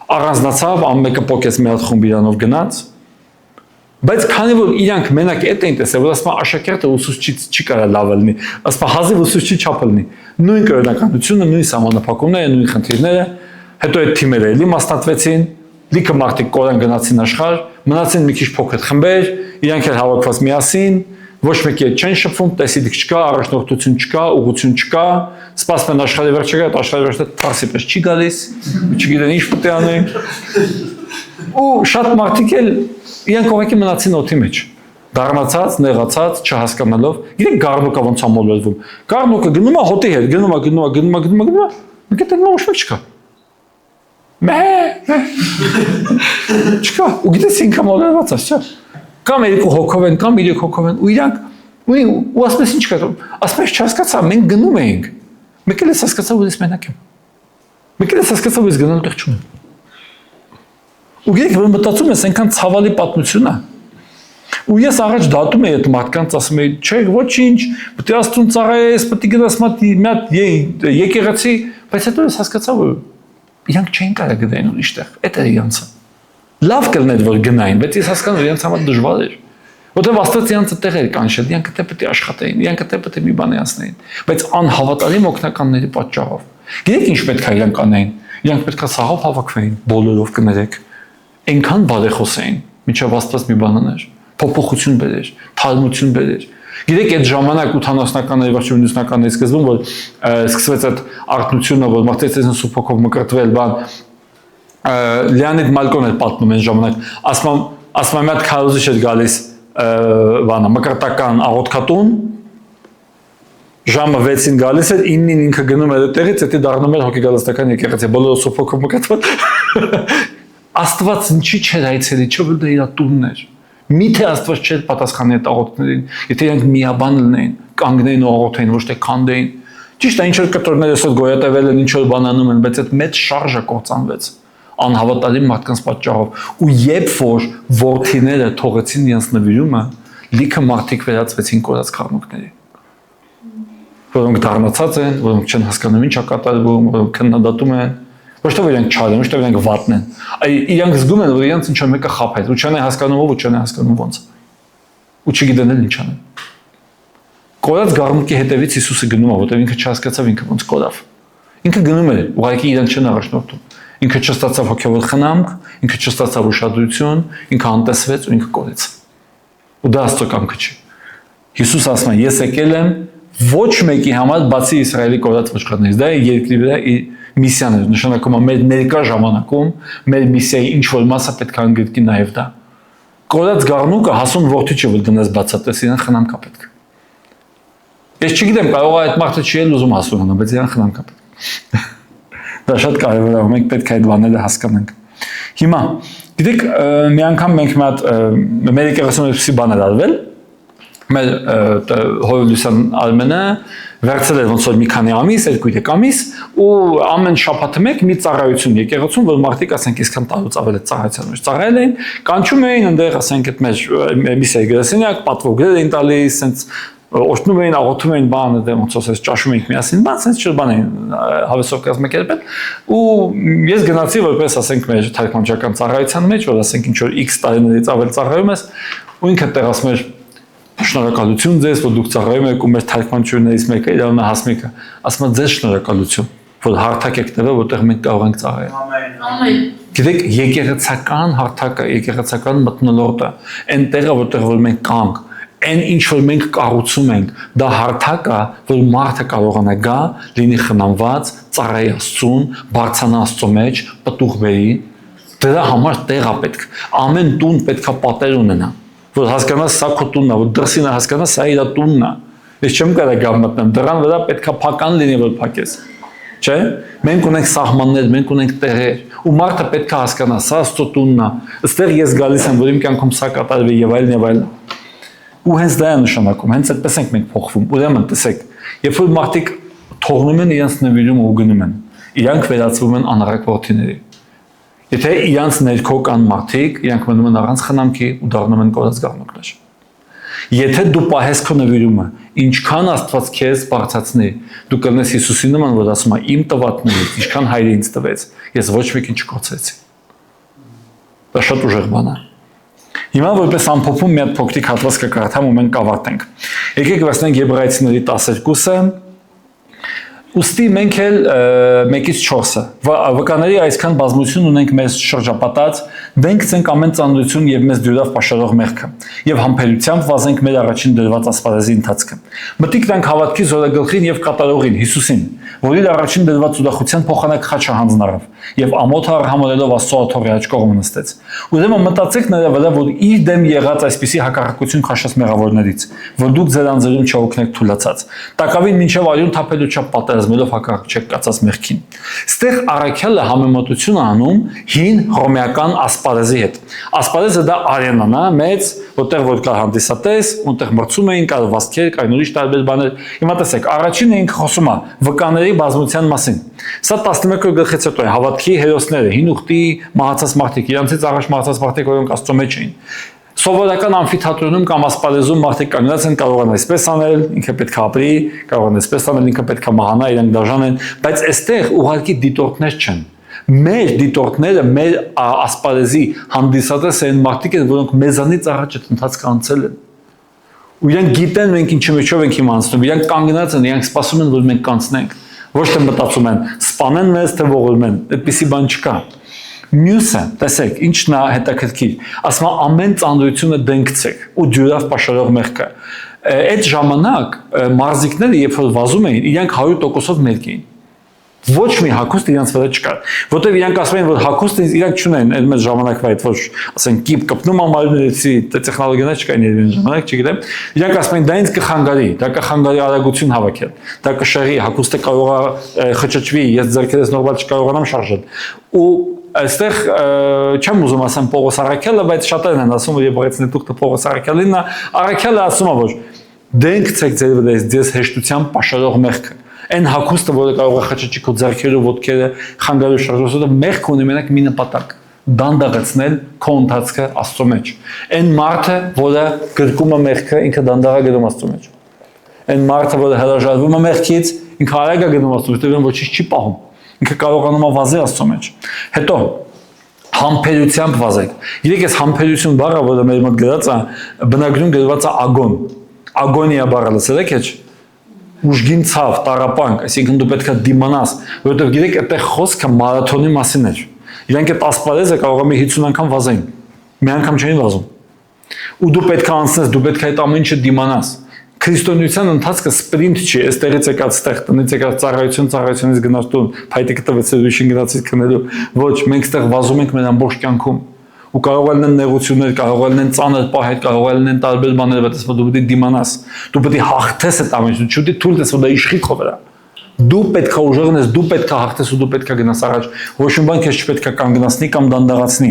Առանձնացավ, ամենը պոկեց մի հատ խումբ իրանով գնաց։ Բայց քանի որ իրանք մենակ այդ էին տեսել, որ ասում աշակերտը ուսուցչից չի կարա լավ լինի, ասում հազիվ ուսուցչի չափ լինի։ Նույն կրոնականությունը, նույն սահմանափակումները, նույն խնդիրները Հետո այդ թիմերը էլի մասնատվեցին, լիքը մարդիկ կորան գնացին աշխարհ, մնացին մի քիչ փոքր խմբեր, իրանք էլ հավաքված միասին, ոչ մեկի հետ չեն շփվում, տեսիլք չկա, առաջնորդություն չկա, ուղղություն չկա, սպասում են աշխարհի վերջը գա, աշխարհի վերջը տասի պես չի գալիս, չգիտեն ինչ պետք է անեն։ Ու շատ մարդիկ էլ իրանք ուղղակի մնացին օդի մեջ։ Դառնացած, նեղացած, չհասկանալով, իրենք գառնուկը ոնց է մոլորվում։ Գառնուկը գնում է հոտի հետ, գնում է, մեկ էլ ոչ մեկ չկա։ Չկա, ու գիտես ինքը մոլորված է, չէ։ Կամ 2 հոգով են, կամ 3 հոգով են, ու իրանք ու ասես ինչ կա, ասես չհասկացա, մենք գնում էինք։ Մեկ էլ հասկացա, որ ես մենակ եմ։ Մեկ էլ հասկացա, որ ես գնալ տեղ չունեմ։ Ու գիտեք, որ մտածում ես այնքան ցավալի պատմություն է։ Ու ես առաջ դատում էի այդ մարդկանց, ասում էի, չէ, ոչինչ, պետք է Աստծուն ծառայես, պետք է գնաս մի հատ եկեղեցի, բայց հետո ես հասկացա, որ իրանք չեն կարող գնային ուրիշտեղ, այդ էր իրանցը։ Լավ կլներ որ գնային, բայց ես հասկանում իրանց համար դժվար էր։ Որտեղ Աստված իրանցը տեղ էր կանչել, իրանք դա պետք է աշխատեին, իրանք դա պետք է մի բան անցնեին, բայց անհավատարիմ օգնականների պատճառով։ Գիտեք ինչ պետք է իրանք անեին։ Իրանք պետք է սահավ հավաքվեին, բոլորով կներեք։ Այնքան բարեխոս էին, մինչև Աստված մի բան աներ, փոփոխություն բերեր, թարմություն բերեր։ Գիտեք այդ ժամանակ 80-ականների վերջին 90-ականների սկզբում որ սկսվեց այդ արտնությունը որ մարդիկ այսին սուփոքով մկրտվել բան Լեոնիդ Մալկոն էր պատմում այն ժամանակ ասում մի հատ քարոզիչ էր գալիս բանը մկրտական աղոթքատուն ժամը 6-ին գալիս էր 9-ին ինքը գնում էր այդտեղից դա դառնում էր հոգեգալստական եկեղեցի բոլորը սուփոքով մկրտված Աստված ինչի չէր այցելի չէ որ դա իր տունն էր Միթե Աստված չէր պատասխանի այդ աղոթքներին, եթե իրենք միաբան լինեին, կանգնեին ու աղոթեին, ոչ թե քանդեին։ Ճիշտ է, ինչ որ կտրոնները այսօր գոյատևել են, ինչ որ բանանում են, բայց այդ մեծ շարժը կործանվեց անհավատարիմ մարդկանց պատճառով։ Ու երբ որ որդիները թողեցին իրենց նվիրումը, լիքը մարդիկ վերածվեցին կորած խառնուրդների։ որոնք դառնացած են, որոնք չեն հասկանում ինչ է կատարվում, որոնք քննադատում են, ոչ թե իրենք չար են, ոչ թե իրենք վատն են, այլ իրենք զգում են, որ իրենց ինչ-որ մեկը խաբել, ու չեն հասկանում ով, ու չեն հասկանում ոնց, ու չգիտեն էլ ինչ անեն։ Կորած գաղտնիքի հետևից Հիսուսը գնում է, որտեղ ինքը չհասկացավ ինքը ոնց կորավ։ Ինքը գնում էր, ուղղակի իրեն չեն առաջնորդում։ Ինքը չստացավ հոգևոր խնամք, ինքը չստացավ ուշադրություն, ինքը անտեսվեց ու ինքը կորեց։ Ու դա Աստծո կամքը չի։ Հիսուս ասում է, ես եկել եմ ոչ մեկի համար բացի Իսրայելի կորած ոչխարներից։ Դա է երկրի վրա միսիան է, նշանակում է մեր ներկա ժամանակում մեր միսիայի ինչ որ մասը պետք է ընդգրկի նաև դա։ Կորած գաղտնուկը հասուն որդի չի որ դնես բացատես, իրեն խնամք է պետք։ Ես չգիտեմ, կարող է այդ մարդը չի էլ ուզում հասունանալ, բայց իրեն խնամք է պետք։ Դա շատ կարևոր է, մենք պետք է այդ բաները հասկանանք։ Հիմա, գիտեք, մի անգամ մենք մեր եկեղեցում այդպիսի բան էր արվել, մեր Հովլիսյան Արմենը վերցրել էր ոնց որ մի քանի ամիս, 2-3 ամիս, ու ամեն շաբաթը մեկ մի ծառայություն եկեղեցում, որ մարդիկ ասենք այսքան տարուց ավել է ծառայության մեջ ծառայել էին, կանչում էին այնտեղ ասենք այդ մեր միսիայի գրասենյակ, պատվոգներ էին տալիս, sense օգնում էին, աղոթում էին բանը, դե ոնց ասես ճաշում էինք միասին, բան, sense չէ բան էին հավեսով կազմակերպել, ու ես գնացի որպես ասենք մեր թարգմանչական ծառայության մեջ, որ ասենք ինչ որ X տարիներից ավել ծառայում ես, ու ինքը տեղ ասում էր շնորհակալություն ձեզ, որ դուք ծառայում եք ու մեր թարգմանչություններից մեկը իրավունը Հասմիկը, ասում է ձեզ շնորհակալություն, որ հարթակ եք տվել, որտեղ մենք կարող ենք ծառայել։ Ամեն։ Գիտեք, եկեղեցական հարթակը, եկեղեցական մթնոլորտը, այն տեղը, որտեղ որ մենք կանք, այն ինչ որ մենք կառուցում ենք, դա հարթակ է, որ մարդը կարողանա գա, լինի խնամված, ծառայի Աստծուն, բարձրանա Աստծո մեջ, պտուղ բերի, դրա համար տեղ է պետք։ Ամեն տուն պետք է պատեր ունենա, որ հասկանաս սա քո տունն է, որ դրսին հասկանաս սա իր տունն է։ Ես չեմ կարող գամ մտնեմ, դրան վրա պետք է փական լինի, որ փակես։ Չէ՞։ Մենք ունենք սահմաններ, մենք ունենք տեղեր, ու մարդը պետք է հասկանա սա Աստծո տունն է։ Այստեղ ես գալիս եմ, որ իմ կյանքում սա կատարվի եւ այլն եւ այլն։ Ու հենց դա է նշանակում, հենց այդպես ենք մենք փոխվում։ Ուրեմն տեսեք, երբ որ մարդիկ թողնում են իրենց նվիրումը ու գնում են, իրանք վերածվում են անառակ որդիների։ Եթե իրանք ներքո կան մարդիկ, իրանք մնում են առանց խնամքի ու դառնում են կորած գաղտնիքներ։ Եթե դու պահես քո նվիրումը, ինչքան Աստված քեզ բարձրացնի, դու կլինես Հիսուսի նման, որ ասում է իմ տվածներից, ինչքան Հայրը ինձ տվեց, ես ոչ մեկին չկորցրեցի։ Դա շատ ուժեղ բան է։ Հիմա որպես ամփոփում մի հատ փոքրիկ հատված կկարդամ ու մենք կավարտենք։ Եկեք վերցնենք Եբրայեցիների 12-ը։ Ուստի մենք էլ 1-ից 4-ը վկաների այսքան բազմություն ունենք մեզ շրջապատած, դենք ցենք ամեն ծանրություն եւ մեզ դյուրավ պաշարող մեղքը եւ համբերությամբ վազենք մեր առաջին դրված ասպարեզի ընթացքը։ Մտիկ տանք հավատքի զորագլխին եւ կատարողին Հիսուսին, որ իր առաջին դրված ուրախության փոխանակ խաչը հանձն առավ եւ ամոթը արհամորելով Աստծո աթոռի աջ կողմը նստեց։ Ուրեմն մտածեք նրա վրա, որ իր դեմ եղած այսպիսի հակառակություն քաշած մեղավորներից, որ դուք ձեր անձերում չօգնեք թուլացած։ Տակավին մինչև արյուն թափելու չափ պատերազմելով հակառակ չեք կացած մեղքին։ Ստեղ առաքյալը համեմատություն անում հին հռոմեական ասպարեզի հետ։ Ասպարեզը դա արենան է, մեծ, որտեղ որ կար հանդիսատես, որտեղ մրցում էին, կար վազքեր, կային ուրիշ տարբեր բաներ։ Հիմա տեսեք, առաջինը ենք խոսում է վկաների բազմության մասին։ Սա 11-րդ գլխից հետո է հավատքի հերոսները, հին ուխտի մահացած մարդիկ, իրանցից առաջ մահացած մարդիկ, որոնք Աստծո մեջ էին։ Սովորական ամֆիթատրոնում կամ ասպարեզում մարդիկ կանգնած են, կարող են այսպես անել, ինքը պետք է ապրի, կարող են այսպես անել, ինքը պետք է մահանա, իրենք դաժան են, բայց այստեղ ուղղակի դիտորդներ չեն։ Մեր դիտորդները, մեր ասպարեզի հանդիսատես են մարդիկ են, որոնք մեզանից առաջ այդ ընթացքը անցել են։ Ու իրենք գիտեն մենք ինչի միջով ենք հիմա անցնում, իրենք կանգնած են, իրենք սպասում են, որ մենք կանցնենք։ Ոչ թե մտածում են, սպանեն մեզ, թե ողորմեն, այդպիսի բան չկա։ Մյուսը, տեսեք, ինչն է հետաքրքիր, ասում է ամեն ծանրությունը դենքցեք ու դյուրավ պաշարող մեղքը։ Այդ ժամանակ մարզիկները, երբ որ վազում էին, իրենք 100%-ով մերկ էին։ Ոչ մի հագուստ իրանց վրա չկար, որտեղ իրանք ասում են, որ հագուստը իրանք չունեն այդ մեծ ժամանակվա այդ ոչ, ասենք, կիպ կպնում ամալներեցի, տեխնոլոգիաներ չկային իրեն ժամանակ, չգիտեմ, իրանք ասում են, դա ինձ կխանգարի, դա կխանգարի արագություն հավաքել, դա կշեղի, հագուստը կարող է խճճվի, ես ձեռքերս նորմալ չկարողանամ շարժել։ Ու այստեղ չեմ ուզում ասեմ Պողոս Առաքյալը, բայց շատերն են ասում, որ Եբրայեցիների տուղթը Պողոս Առաքյալինն է, Առաքյալը ասում է, որ դենքցեք ձեր վրա ձեզ հեշտությամբ պաշարող մեղքը։ Այն հագուստը, որը կարող է խճճի քո ձեռքերը, ոտքերը, խանգարել շարժել, մեղք ունի մենակ մի նպատակ՝ դանդաղեցնել քո ընթացքը Աստծո մեջ։ Այն մարդը, որը գրկում է մեղքը, ինքը դանդաղ է գնում Աստծո մեջ։ Այն մարդը, որը հրաժարվում է մեղքից, ինքը արագ է գնում Աստծո, որտեղ ոչինչ չի պահում։ Ինքը կարողանում է վազել Աստծո մեջ։ Հետո համբերությամբ վազեք։ Գիտեք, այս համբերություն բառը, որը մեր մոտ գրած է, բնագրում գրված է ագոն։ Ագոնիա բառը լսել եք չէ՞։ Ուժգին ցավ, տառապանք, այսինքն դու պետք է դիմանաս, որովհետև գիտեք, այդտեղ խոսքը մարաթոնի մասին էր։ Իրանք այդ ասպարեզը կարող է 50 անգամ վազեն։ Մի անգամ չէին վազում։ Ու դու պետք է անցնես, դու պետք է այդ ամեն ինչը դիմանաս։ Քրիստոնեության ընթացքը սպրինտ չի, այստեղից եկած ստեղ, տնից եկած ծառայությունից գնաց տուն, փայտիկը տվեցել ուրիշին գնացից քնելու։ Ոչ, մենք ստեղ վազում ենք մեր ամբողջ կյանքում։ Ու կարող են նեղություններ, կարող են ծանր պահեր, կարող են տարբեր բաներ, բայց դու պետք է դիմանաս։ Դու պետք է հաղթես այդ ամեն ինչը, չուտի թույլ տես, որ դա իշխի քո վրա։ Դու պետք է ուժեղնես, դու պետք է հաղթես ու դու պետք է գնաս առաջ։ Ոչ մի բան քեզ չպետք է կանգնացնի կամ դանդաղացնի։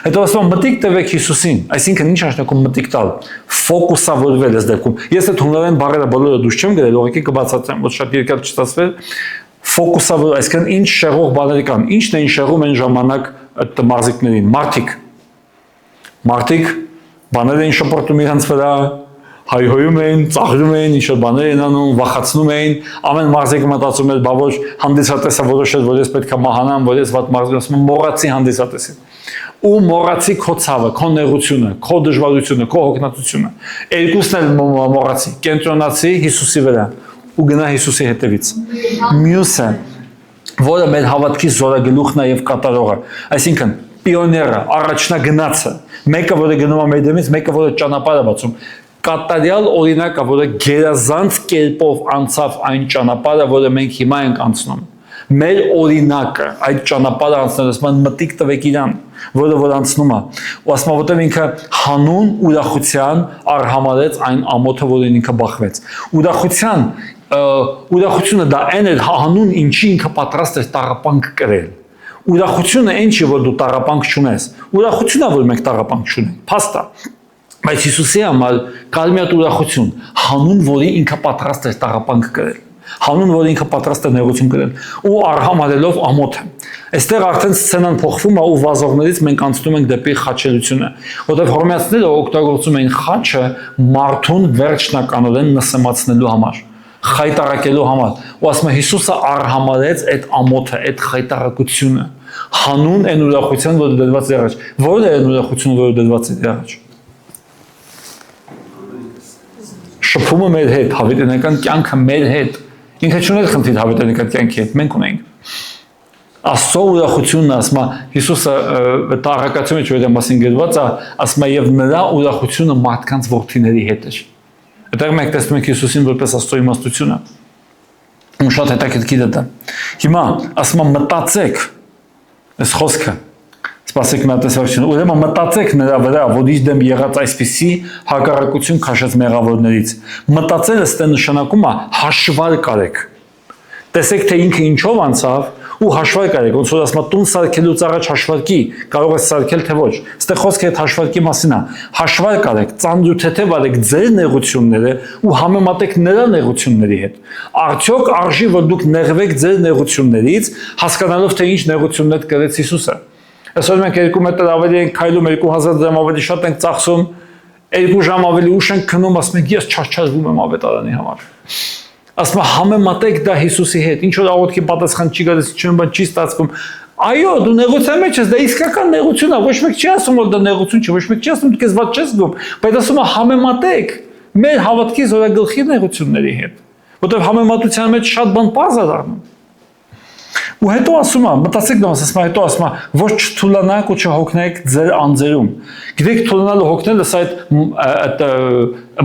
Հետո ասում մտիկ տվեք Հիսուսին, այսինքն ինչ նշանակում մտիկ տալ։ Ֆոկուսավորվել ես դեպքում։ Ես այդ հունարեն բառերը բոլորը դուրս չեմ գրել, ուղղակի կբացատրեմ, ոչ շատ երկար չստացվեր։ Ֆոկուսավոր, այսինքն ինչ շեղող բաներ կան, ինչն են շեղում այն ժամանակ այդ մարզիկներին, մարդիկ բաներ են շփոթում իրենց վրա, հայհոյում են, ծաղրում են, ինչ-որ բաներ են անում, վախացնում են, ամեն մարզիկը մտածում էր, բա ոչ հանդիսատեսը որոշել, որ ես պետք է մահանամ, որ ես վատ մարզիկ, ասում եմ մոռացի հանդիսատեսին։ Ու մոռացի քո ցավը, քո նեղությունը, քո դժվարությունը, քո հոգնածությունը։ Երկուսն էլ մոռացի, կենտրոնացի Հիսուսի վրա ու գնա Հիսուսի հետևից։ Մյուսը, որը մեր հավատքի զորագլուխն է եւ կատարողը, այսինքն պիոները, առաջնագնացը, մեկը որը գնում է մեր դեմից, մեկը որը ճանապարհ է բացում։ Կատարյալ օրինակը, որը գերազանց կերպով անցավ այն ճանապարհը, որը մենք հիմա ենք անցնում։ Մեր օրինակը այդ ճանապարհը անցնելը, ասում մտիկ տվեք իրան, որը որ անցնում է։ Ու ասում որտեղ ինքը հանուն ուրախության արհամարեց այն ամոթը, որին ինքը բախվեց։ Ուրախությունը դա այն էր հանուն ինչի ինքը պատրաստ էր տառապանք կրել։ Ուրախությունը այն չի, որ դու տառապանք չունես։ Ուրախությունն է, որ մենք տառապանք չունենք։ Փաստա։ Բայց Հիսուսի համար կար մի հատ ուրախություն, հանուն որի ինքը պատրաստ էր տառապանք կրել։ Հանուն որի ինքը պատրաստ է նեղություն կրել ու արհամարելով ամոթը։ Այստեղ արդեն սցենան փոխվում է ու վազողներից մենք անցնում ենք դեպի խաչելությունը, որտեղ հռոմեացիները օգտագործում էին խաչը մարդուն վերջնականորեն նսեմացնելու համար, խայտարակելու համար։ Ու ասում է Հիսուսը արհամարեց այդ ամոթը, այդ խայտարակությունը, հանուն այն ուրախության, որը դրված է առաջ։ Որն է այն ուրախությունը, որը դրված է առաջ։ Շփումը մեր հետ, հավիտենական կյանքը մեր հետ։ Ինքը չուներ խնդիր հավիտենական կյանքի հետ, մենք ունենք։ Աստծո ուրախությունն ասում է, Հիսուսը տառակացում է չորի մասին գրված է, ասում է եւ նրա ուրախությունը մարդկանց որդիների հետ էր։ Այդտեղ մենք տեսնում ենք Հիսուսին որպես Աստծո իմաստությունը։ Ու շատ հետաքրքիր է դա։ Հիմա ասում է մտածեք, այս խոսքը Սպասեք մի տեսողություն, ուրեմն մտածեք նրա վրա, որ իր դեմ եղած այսպիսի հակառակություն քաշած մեղավորներից։ Մտածելը ստե նշանակում է հաշվար կարեք։ Տեսեք թե ինքը ինչով անցավ ու հաշվար կարեք, ոնց որ ասում տուն սարքելուց առաջ հաշվարկի, կարող է սարքել թե ոչ։ Ստե խոսքը այդ հաշվարկի մասին է։ Հաշվար կարեք, ծանրութեթև արեք ձեր նեղությունները ու համեմատեք նրա նեղությունների հետ։ Արդյոք արժի որ դուք նեղվեք ձեր նեղություններից, հասկանալով թե ինչ նեղություններ կրեց Հիսուսը։ Այսօր մենք 2 մետր ավելի ենք քայլում, 2000 դրամ ավելի շատ ենք ծախսում, 2 ժամ ավելի ուշ ենք քնում, ասում ենք ես չարչարվում եմ ավետարանի համար։ Ասում եմ համեմատեք դա Հիսուսի հետ, ինչ որ աղոթքի պատասխան չի գալիս, չեմ չի ստացվում։ Այո, դու նեղության մեջ ես, դա իսկական նեղություն է, ոչ մեկ չի ասում որ դա նեղություն չի, ոչ մեկ չի ասում դու քեզ ված չես զգում, բայց ասում է համեմատեք մեր հավատքի զորագլխի նեղությունների հետ, որտեղ համեմատության մեջ շատ բան պարզ է դառնում։ Ու հետո ասում է, մտածեք դրանց, ասում է, հետո ասում է, ոչ չթուլանաք ու չհոգնեք ձեր անձերում։ Գիտեք, թուլանալը հոգնելը սա այդ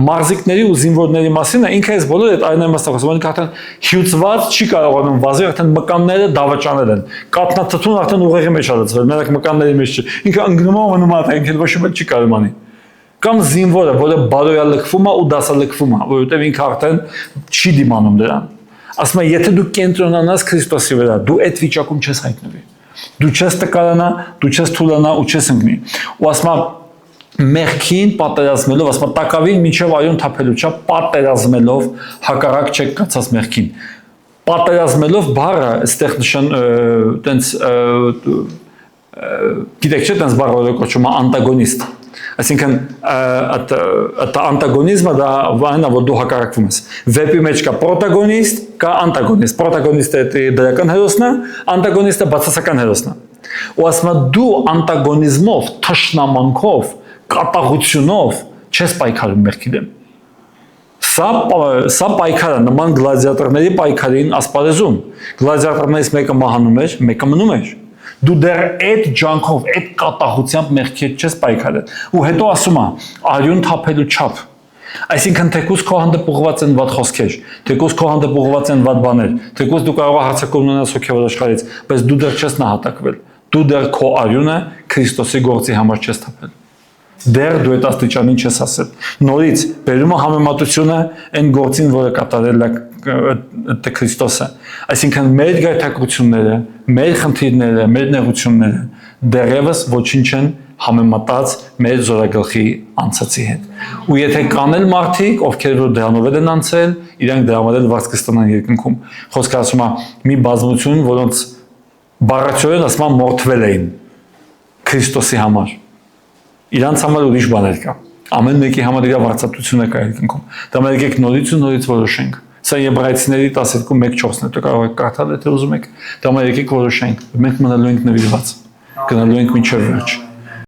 մարզիկների ու զինվորների մասին է, ինքը այս բոլորը այդ այն իմաստով ասում, ինքը արդեն հյուծված չի կարողանում վազել, արդեն մկանները դավաճանել են։ Կաթնաթթուն արդեն ուղեղի մեջ ալացվել, մենակ մկանների մեջ չի։ Ինքը ընկնում է մնում է, ինքը ոչ մի չի կարող անի։ Կամ զինվորը, որը բարոյալքվում է ու դասալքվում է, որովհետև ինքը արդեն չի դիմանում դրան։ Ասում է, եթե դու կենտրոնանաս Քրիստոսի վրա, դու այդ վիճակում չես հայտնվի։ Դու չես տկարանա, դու չես թուլանա ու չես ընկնի։ Ու ասում է, մեղքին պատերազմելով, ասում է, տակավին մինչև արյուն թափելու չափ պատերազմելով հակառակ չեք կացած մեղքին։ Պատերազմելով բառը, այստեղ նշան տենց գիտեք չէ, տենց բառը կոչվում է անտագոնիստ։ Այսինքն այդ անտագոնիզմը դա վայնա որ դու հակառակվում ես։ Վեպի մեջ կա պրոտագոնիստ, կա անտագոնիստ։ Պրոտագոնիստը դրական հերոսն է, անտագոնիստը բացասական հերոսն է։ Ու ասում դու անտագոնիզմով, թշնամանքով, կատաղությունով չես պայքարում մեղքի դեմ։ Սա պայքարը նման գլադիատորների պայքարին ասպարեզում։ Գլադիատորներից մեկը մահանում էր, մեկը մնում էր։ Դու դեռ այդ ջանքով, այդ կատաղությամբ մեղքի հետ չես պայքարել։ Ու հետո ասում է, արյուն թափելու չափ։ Այսինքն թեկուզ քո հանդեպ ուղղված են վատ խոսքեր, թեկուզ քո հանդեպ ուղղված են վատ բաներ, թեկուզ դու կարող ես հարցակում ունենալ հոգևոր աշխարհից, բայց դու դեռ չես նահատակվել։ Դու դեռ քո արյունը Քրիստոսի գործի համար չես թափել։ Դեռ դու այդ աստիճանին չես ասել։ Նորից բերում է համեմատությունը այն գործին, որը կատարել է Քրիստոսը։ Այսինքն մեր գայթակղությունները, մեր խնդիրները, մեր նեղությունները դեռևս ոչինչ են համեմատած մեր զորագլխի անցածի հետ։ Ու եթե կան էլ մարդիկ, ովքեր որ դրանով են անցել, իրանք դրանով էլ վարձ կստանան երկնքում։ Խոսքը ասում է մի բազմություն, որոնց բառացիորեն ասում է մորթվել էին Քրիստոսի համար։ Իրանց համար ուրիշ բաներ կա։ Ամեն մեկի համար իր վարձատրությունը կա երկնքում։ Դա մենք եկեք նորից ու նորից որոշենք։ Սա Եբրայեցիների 12:1-4-ն է, դուք կարող եք կարդալ, եթե ուզում եք։ Դա մենք եկեք որոշենք։ Մենք մնալու ենք նվիրված։ Գնալու ենք մինչև վերջ։